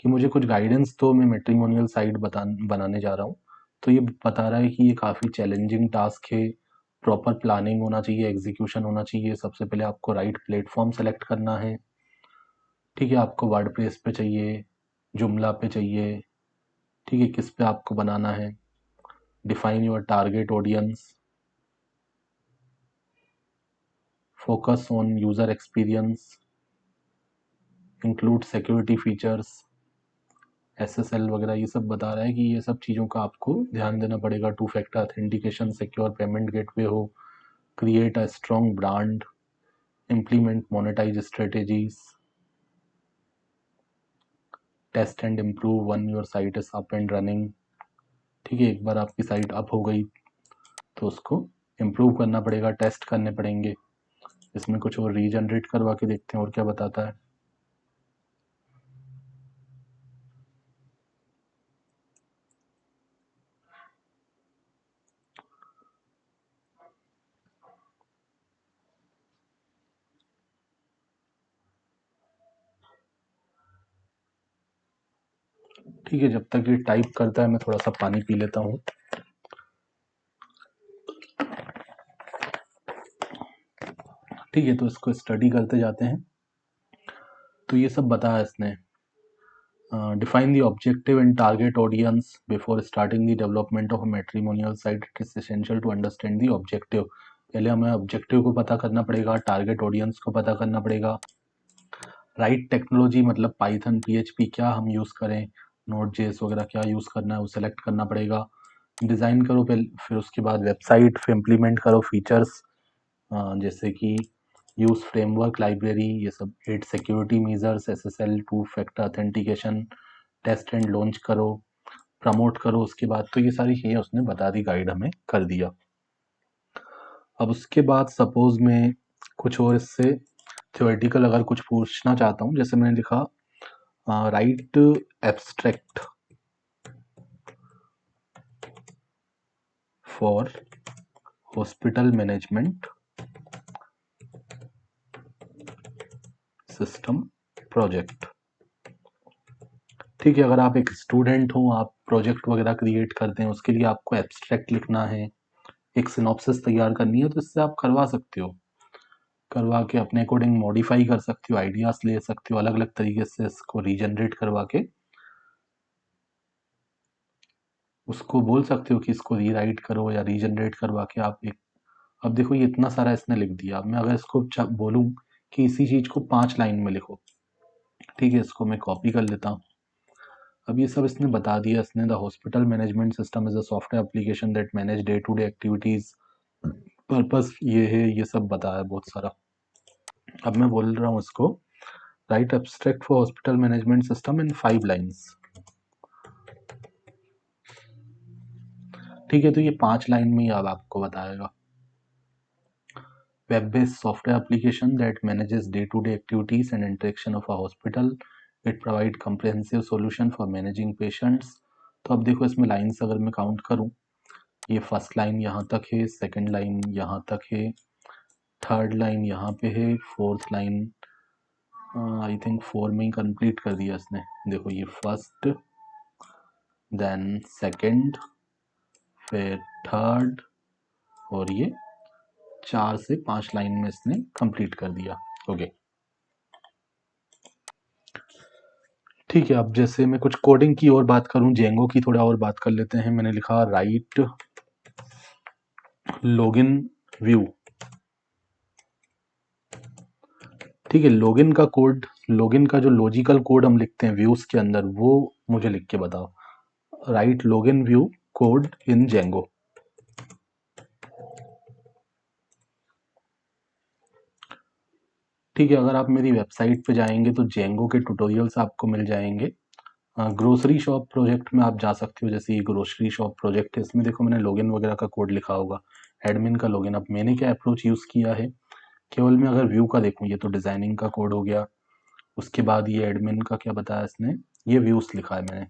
कि मुझे कुछ गाइडेंस तो मैं मैट्रिमोनियल साइट बनाने जा रहा हूँ। तो ये बता रहा है कि ये काफ़ी चैलेंजिंग टास्क है, प्रॉपर प्लानिंग होना चाहिए, एग्जीक्यूशन होना चाहिए। सबसे पहले आपको राइट प्लेटफॉर्म सेलेक्ट करना है। ठीक है, आपको वर्डप्रेस पे चाहिए, जुमला पे चाहिए। ठीक है, किस पे आपको बनाना है, define your target audience, focus on user experience, include security features, SSL वगैरह। ये सब बता रहा है कि ये सब चीज़ों का आपको ध्यान देना पड़ेगा। 2 factor authentication, secure payment gateway हो, create a strong brand, implement monetise strategies, test and improve one your site is up and running. ठीक है, एक बार आपकी साइट अप हो गई तो उसको इम्प्रूव करना पड़ेगा, टेस्ट करने पड़ेंगे। इसमें कुछ और रीजनरेट करवा के देखते हैं और क्या बताता है। ठीक है, जब तक ये टाइप करता है मैं थोड़ा सा पानी पी लेता हूँ। ठीक है, तो इसको स्टडी करते जाते हैं। तो ये सब बताया इसने। Define the objective and target audience before starting the development of matrimonial site. It is essential to understand the objective. पहले हमें ऑब्जेक्टिव को पता करना पड़ेगा, टारगेट ऑडियंस को पता करना पड़ेगा। राइट टेक्नोलॉजी मतलब पाइथन, PHP क्या हम यूज़ करें, Node.js वगैरह क्या यूज़ करना है वो सेलेक्ट करना पड़ेगा। डिज़ाइन करो पहले, फिर उसके बाद वेबसाइट, फिर इम्प्लीमेंट करो फीचर्स, जैसे कि यूज़ फ्रेमवर्क लाइब्रेरी, ये सब 8 security measures, SSL, 2 factor authentication, test and launch करो, प्रमोट करो उसके बाद। तो ये सारी चीज़ें उसने बता दी, गाइड हमें कर दिया। अब उसके बाद सपोज मैं कुछ और इससे थ्योरेटिकल अगर कुछ पूछना चाहता हूँ, जैसे मैंने लिखा right abstract for hospital management system project. ठीक है, अगर आप एक स्टूडेंट हो, आप प्रोजेक्ट वगैरह क्रिएट करते हैं, उसके लिए आपको एब्स्ट्रैक्ट लिखना है, एक सिनॉप्सिस तैयार करनी है, तो इससे आप करवा सकते हो। करवा के अपने अकॉर्डिंग मॉडिफाई कर सकते हो, आइडियाज ले सकते हो, अलग अलग तरीके से इसको रीजनरेट करवा के उसको बोल सकते हो कि इसको रीराइट करो या रीजनरेट करवा के आप एक। अब देखो ये इतना सारा इसने लिख दिया। अब मैं अगर इसको बोलूँ कि इसी चीज़ को 5 लाइन में लिखो, ठीक है, इसको मैं कॉपी कर लेता हूँ। अब ये सब इसने बता दिया। इसने the hospital management system is a software application that manage day to day activities, purpose ये है, ये सब बताया बहुत सारा। अब मैं बोल रहा हूँ इसको right abstract for hospital management system in 5 lines. ठीक है, तो ये 5 लाइन में ही अब आपको बताएगा। Web based software application that manages day to day activities and interaction of a hospital. It provide comprehensive solution for managing patients. तो अब देखो इसमें लाइन्स अगर मैं काउंट करूँ, ये फर्स्ट लाइन यहाँ तक है, सेकंड लाइन यहाँ तक है, थर्ड लाइन यहाँ पे है, फोर्थ लाइन आई थिंक 4 में ही कंप्लीट कर दिया इसने। देखो ये फर्स्ट, देन सेकंड, फिर थर्ड, और ये 4 से 5 लाइन में इसने कंप्लीट कर दिया। ओके, ठीक है। अब जैसे मैं कुछ कोडिंग की और बात करूं, जेंगो की थोड़ा और बात कर लेते हैं। मैंने लिखा राइट लॉगिन व्यू। ठीक है, लॉगिन का जो लॉजिकल कोड हम लिखते हैं व्यूज के अंदर, वो मुझे लिख के बताओ। राइट लॉगिन व्यू कोड इन जेंगो। ठीक है, अगर आप मेरी वेबसाइट पे जाएंगे तो जेंगो के ट्यूटोरियल्स आपको मिल जाएंगे। ग्रोसरी शॉप प्रोजेक्ट में आप जा सकते हो, जैसे ये ग्रोसरी शॉप प्रोजेक्ट है, इसमें देखो मैंने लॉगिन वगैरह का कोड लिखा होगा, एडमिन का लॉगिन। अब मैंने क्या अप्रोच यूज़ किया है, केवल मैं अगर व्यू का देखूँ, ये तो डिज़ाइनिंग का कोड हो गया, उसके बाद ये एडमिन का क्या बताया इसने, ये व्यूज़ लिखा है मैंने।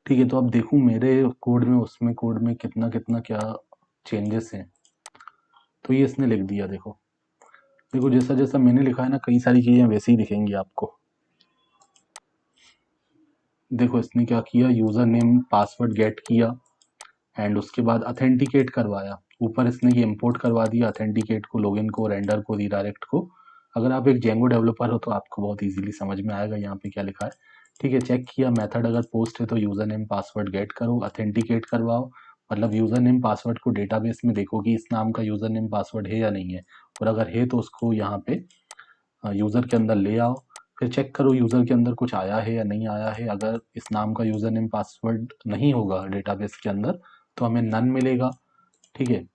ठीक है, तो अब देखूँ मेरे कोड में, उसमें कोड में कितना कितना क्या चेंजेस हैं। तो ये इसने लिख दिया, देखो देखो जैसा जैसा मैंने लिखा है ना, कई सारी चीज़ें वैसे ही दिखेंगी आपको। देखो इसने क्या किया, यूज़र नेम पासवर्ड गेट किया एंड उसके बाद अथेंटिकेट करवाया। ऊपर इसने ये इंपोर्ट करवा दिया अथेंटिकेट को, लॉगिन को, रेंडर को, रीडायरेक्ट को। अगर आप एक जेंगो डेवलपर हो तो आपको बहुत इजीली समझ में आएगा यहाँ पे क्या लिखा है। ठीक है, चेक किया मेथड अगर पोस्ट है तो यूज़र नेम पासवर्ड गेट करो, अथेंटिकेट करवाओ, मतलब यूज़र नेम पासवर्ड को डेटाबेस में देखो कि इस नाम का यूज़र नेम पासवर्ड है या नहीं है, और अगर है तो उसको यहाँ पे यूज़र के अंदर ले आओ। फिर चेक करो यूज़र के अंदर कुछ आया है या नहीं आया है। अगर इस नाम का यूज़र नेम पासवर्ड नहीं होगा डेटाबेस के अंदर तो हमें नन मिलेगा। ठीक है,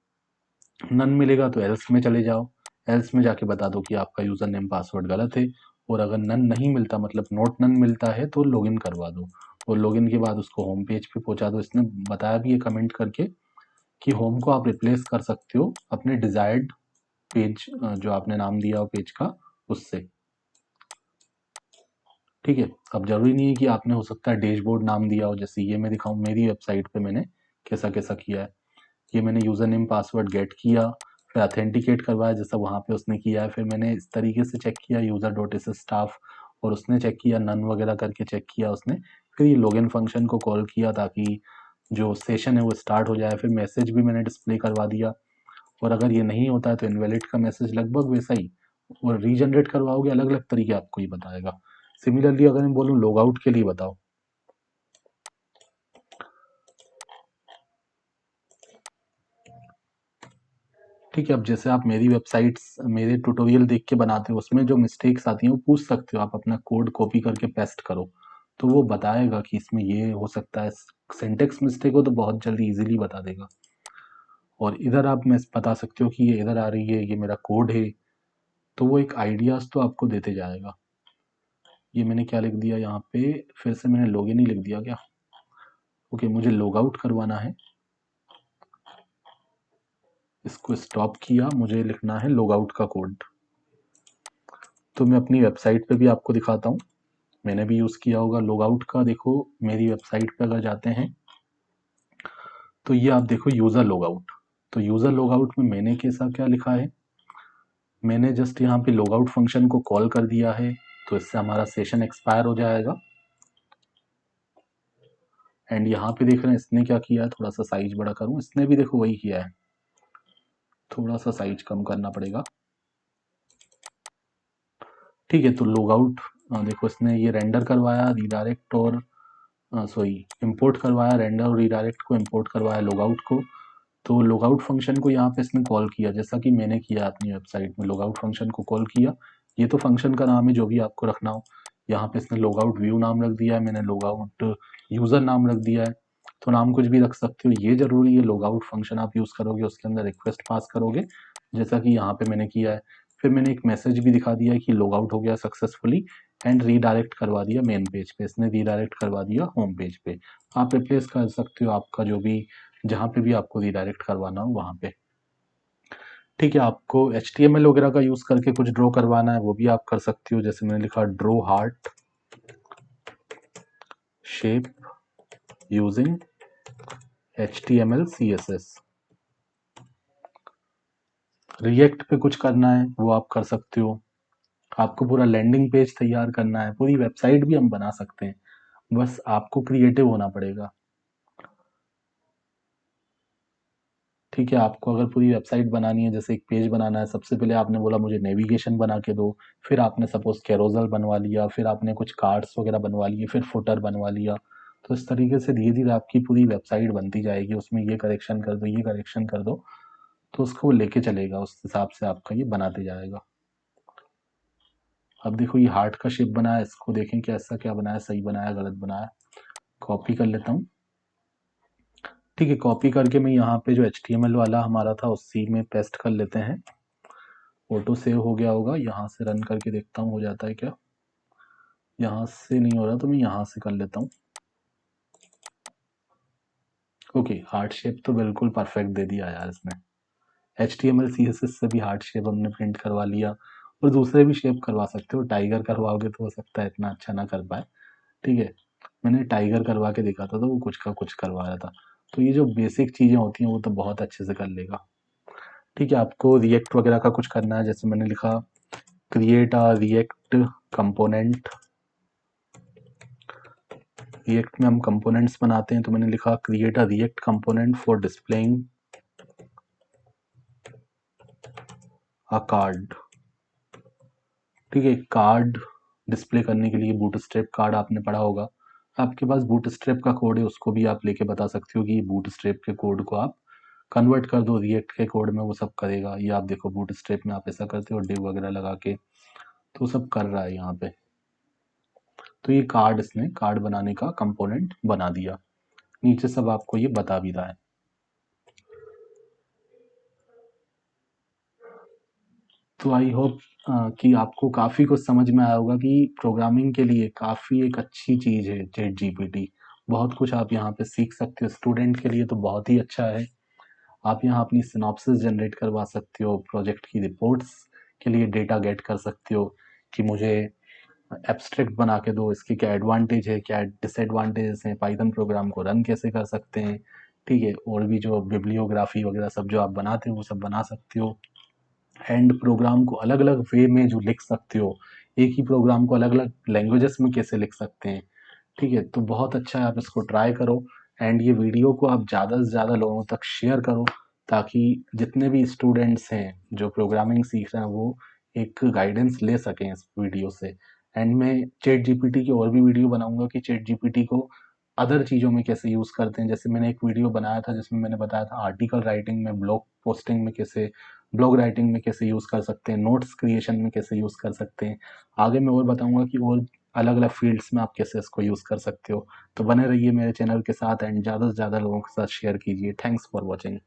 नन मिलेगा तो एल्स में चले जाओ, एल्स में जाके बता दो कि आपका यूज़र नेम पासवर्ड गलत है। और अगर नन नहीं मिलता, मतलब नोट नन मिलता है, तो लॉगिन करवा दो, और लॉगिन के बाद उसको होम पेज पे पहुंचा दो। इसने बताया भी है कमेंट करके कि होम को आप रिप्लेस कर सकते हो अपने डिजायर्ड पेज, जो आपने नाम दिया हो पेज का, उससे। ठीक है, अब जरूरी नहीं है कि आपने, हो सकता है डैशबोर्ड नाम दिया हो, जैसे ये मैं दिखाऊं मेरी वेबसाइट पे मैंने कैसा कैसा किया है। ये मैंने यूज़र नेम पासवर्ड गेट किया, फिर अथेंटिकेट करवाया जैसा वहाँ पे उसने किया है, फिर मैंने इस तरीके से चेक किया यूज़र डॉट एस स्टाफ, और उसने चेक किया नन वगैरह करके चेक किया उसने। फिर ये लॉगिन फंक्शन को कॉल किया ताकि जो सेशन है वो स्टार्ट हो जाए। फिर मैसेज भी मैंने डिस्प्ले करवा दिया, और अगर ये नहीं होता है तो इनवैलिड का मैसेज लगभग वैसा ही, और रीजनरेट करवाओगे अलग अलग तरीके आपको ये बताएगा। सिमिलरली अगर मैं बोलूँ लॉग आउट के लिए बताओ, ठीक है, अब जैसे आप मेरी वेबसाइट्स, मेरे ट्यूटोरियल देख के बनाते हो, उसमें जो मिस्टेक्स आती हैं वो पूछ सकते हो, आप अपना कोड कॉपी करके पेस्ट करो तो वो बताएगा कि इसमें ये हो सकता है। सिंटेक्स मिस्टेक हो तो बहुत जल्दी इजीली बता देगा। और इधर आप मैं बता सकते हो कि ये इधर आ रही है, ये मेरा कोड है, तो वो एक आइडियाज तो आपको देते जाएगा। ये मैंने क्या लिख दिया यहाँ पे, फिर से मैंने लॉगिन ही लिख दिया क्या। ओके, मुझे लॉग आउट करवाना है, इसको स्टॉप किया, मुझे लिखना है लॉग आउट का कोड। तो मैं अपनी वेबसाइट पे भी आपको दिखाता हूँ, मैंने भी यूज़ किया होगा लॉग आउट का। देखो मेरी वेबसाइट पे अगर जाते हैं तो ये आप देखो यूज़र लॉग आउट। तो यूज़र लॉग आउट में मैंने कैसा क्या लिखा है, मैंने जस्ट यहाँ पे लॉग आउट फंक्शन को कॉल कर दिया है, तो इससे हमारा सेशन एक्सपायर हो जाएगा। एंड यहाँ पे देख रहे हैं इसने क्या किया है, थोड़ा सा साइज बड़ा करूँ, इसने भी देखो वही किया है, थोड़ा सा साइज कम करना पड़ेगा। ठीक है, तो लॉग आउट देखो इसने ये रेंडर करवाया, रीडायरेक्ट और सॉरी इंपोर्ट करवाया, रेंडर और रीडायरेक्ट को इंपोर्ट करवाया लॉग आउट को। तो लॉग आउट फंक्शन को यहाँ पे इसने कॉल किया, जैसा कि मैंने किया अपनी वेबसाइट में, लॉग आउट फंक्शन को कॉल किया। ये तो फंक्शन का नाम है जो भी आपको रखना हो। यहाँ पे इसने लॉग आउट व्यू नाम रख दिया है, मैंने लॉग आउट यूज़र नाम रख दिया है। तो नाम कुछ भी रख सकते हो, ये जरूरी है लॉग आउट फंक्शन आप यूज़ करोगे उसके अंदर रिक्वेस्ट पास करोगे, जैसा कि यहाँ पे मैंने किया है। फिर मैंने एक मैसेज भी दिखा दिया है कि लॉग आउट हो गया सक्सेसफुली, एंड रीडायरेक्ट करवा दिया मेन पेज पे, इसने रीडायरेक्ट करवा दिया होम पेज पे। आप रिप्लेस कर सकते हो आपका जो भी, जहाँ पे भी आपको रीडायरेक्ट करवाना हो वहाँ पे। ठीक है, आपको HTML वगैरह का यूज़ करके कुछ ड्रॉ करवाना है वो भी आप कर सकते हो, जैसे मैंने लिखा draw heart shape using HTML CSS। React पे कुछ करना है वो आप कर सकते हो। आपको पूरा लैंडिंग पेज तैयार करना है, पूरी वेबसाइट भी हम बना सकते हैं, बस आपको क्रिएटिव होना पड़ेगा। ठीक है, आपको अगर पूरी वेबसाइट बनानी है, जैसे एक पेज बनाना है, सबसे पहले आपने बोला मुझे नेविगेशन बना के दो, फिर आपने सपोज कैरोजल बनवा लिया, फिर आपने कुछ कार्ड्स वगैरह बनवा लिए, फिर फुटर बनवा लिया। तो इस तरीके से धीरे धीरे आपकी पूरी वेबसाइट बनती जाएगी, उसमें ये करेक्शन कर दो, ये करेक्शन कर दो, तो उसको लेके चलेगा, उस हिसाब से आपका ये बनाते जाएगा। अब देखो ये हार्ट का शेप बनाया, इसको देखें कैसा क्या बनाया, सही बनाया गलत बनाया। कॉपी कर लेता हूँ। ठीक है, कॉपी करके मैं यहाँ पे जो HTML वाला हमारा था उसी में पेस्ट कर लेते हैं। ऑटो सेव हो गया होगा, यहाँ से रन करके देखता हूँ हो जाता है क्या। यहाँ से नहीं हो रहा तो मैं यहाँ से कर लेता हूँ। ओके, हार्ट शेप तो बिल्कुल परफेक्ट दे दिया यार इसने। HTML CSS से भी हार्ट शेप हमने प्रिंट करवा लिया, और दूसरे भी शेप करवा सकते हो। टाइगर करवाओगे तो हो सकता है इतना अच्छा ना कर पाए। ठीक है, मैंने टाइगर करवा के देखा था तो वो कुछ का कुछ करवा रहा था। तो ये जो बेसिक चीज़ें होती हैं वो तो बहुत अच्छे से कर लेगा। ठीक है, आपको रिएक्ट वगैरह का कुछ करना है, जैसे मैंने लिखा create a react component. React में हम कंपोनेंट्स बनाते हैं, तो मैंने लिखा create a react component for displaying a card. ठीक है, कार्ड डिस्प्ले करने के लिए बूटस्ट्रैप कार्ड आपने पढ़ा होगा। आपके पास बूटस्ट्रैप का कोड है, उसको भी आप लेके बता सकते हो कि बूटस्ट्रैप के कोड को आप कन्वर्ट कर दो रिएक्ट के कोड में, वो सब करेगा। ये आप देखो बूटस्ट्रैप में आप ऐसा करते हो डिव वगैरह लगा के, तो सब कर रहा है यहाँ पे। तो ये कार्ड, इसने कार्ड बनाने का कंपोनेंट बना दिया। नीचे सब आपको ये बता भी रहा है। तो आई होप कि आपको काफ़ी कुछ समझ में आया होगा कि प्रोग्रामिंग के लिए काफ़ी एक अच्छी चीज़ है चैट जीपीटी। बहुत कुछ आप यहाँ पे सीख सकते हो, स्टूडेंट के लिए तो बहुत ही अच्छा है। आप यहाँ अपनी सिनॉप्सिस जनरेट करवा सकते हो, प्रोजेक्ट की रिपोर्ट्स के लिए डेटा गेट कर सकते हो कि मुझे एब्स्ट्रैक्ट बना के दो, इसके क्या एडवांटेज है, क्या डिसएडवांटेजेस हैं, पाइथन प्रोग्राम को रन कैसे कर सकते हैं। ठीक है, और भी जो बिब्लियोग्राफी वगैरह सब जो आप बनाते हो वो सब बना सकते हो। एंड प्रोग्राम को अलग अलग वे में जो लिख सकते हो, एक ही प्रोग्राम को अलग अलग लैंग्वेजेस में कैसे लिख सकते हैं। ठीक है, तो बहुत अच्छा है, आप इसको ट्राई करो। एंड ये वीडियो को आप ज़्यादा से ज़्यादा लोगों तक शेयर करो, ताकि जितने भी स्टूडेंट्स हैं जो प्रोग्रामिंग सीख रहे हैं वो एक गाइडेंस ले सकें इस वीडियो से। एंड मैं चैट जीपीटी की और भी वीडियो बनाऊंगा कि चैट जीपीटी को अदर चीज़ों में कैसे यूज़ करते हैं। जैसे मैंने एक वीडियो बनाया था जिसमें मैंने बताया था आर्टिकल राइटिंग में, ब्लॉग पोस्टिंग में कैसे, ब्लॉग राइटिंग में कैसे यूज़ कर सकते हैं, नोट्स क्रिएशन में कैसे यूज़ कर सकते हैं। आगे मैं और बताऊंगा कि और अलग अलग फील्ड्स में आप कैसे इसको यूज़ कर सकते हो। तो बने रहिए मेरे चैनल के साथ एंड ज़्यादा से ज़्यादा लोगों के साथ शेयर कीजिए। Thanks for watching.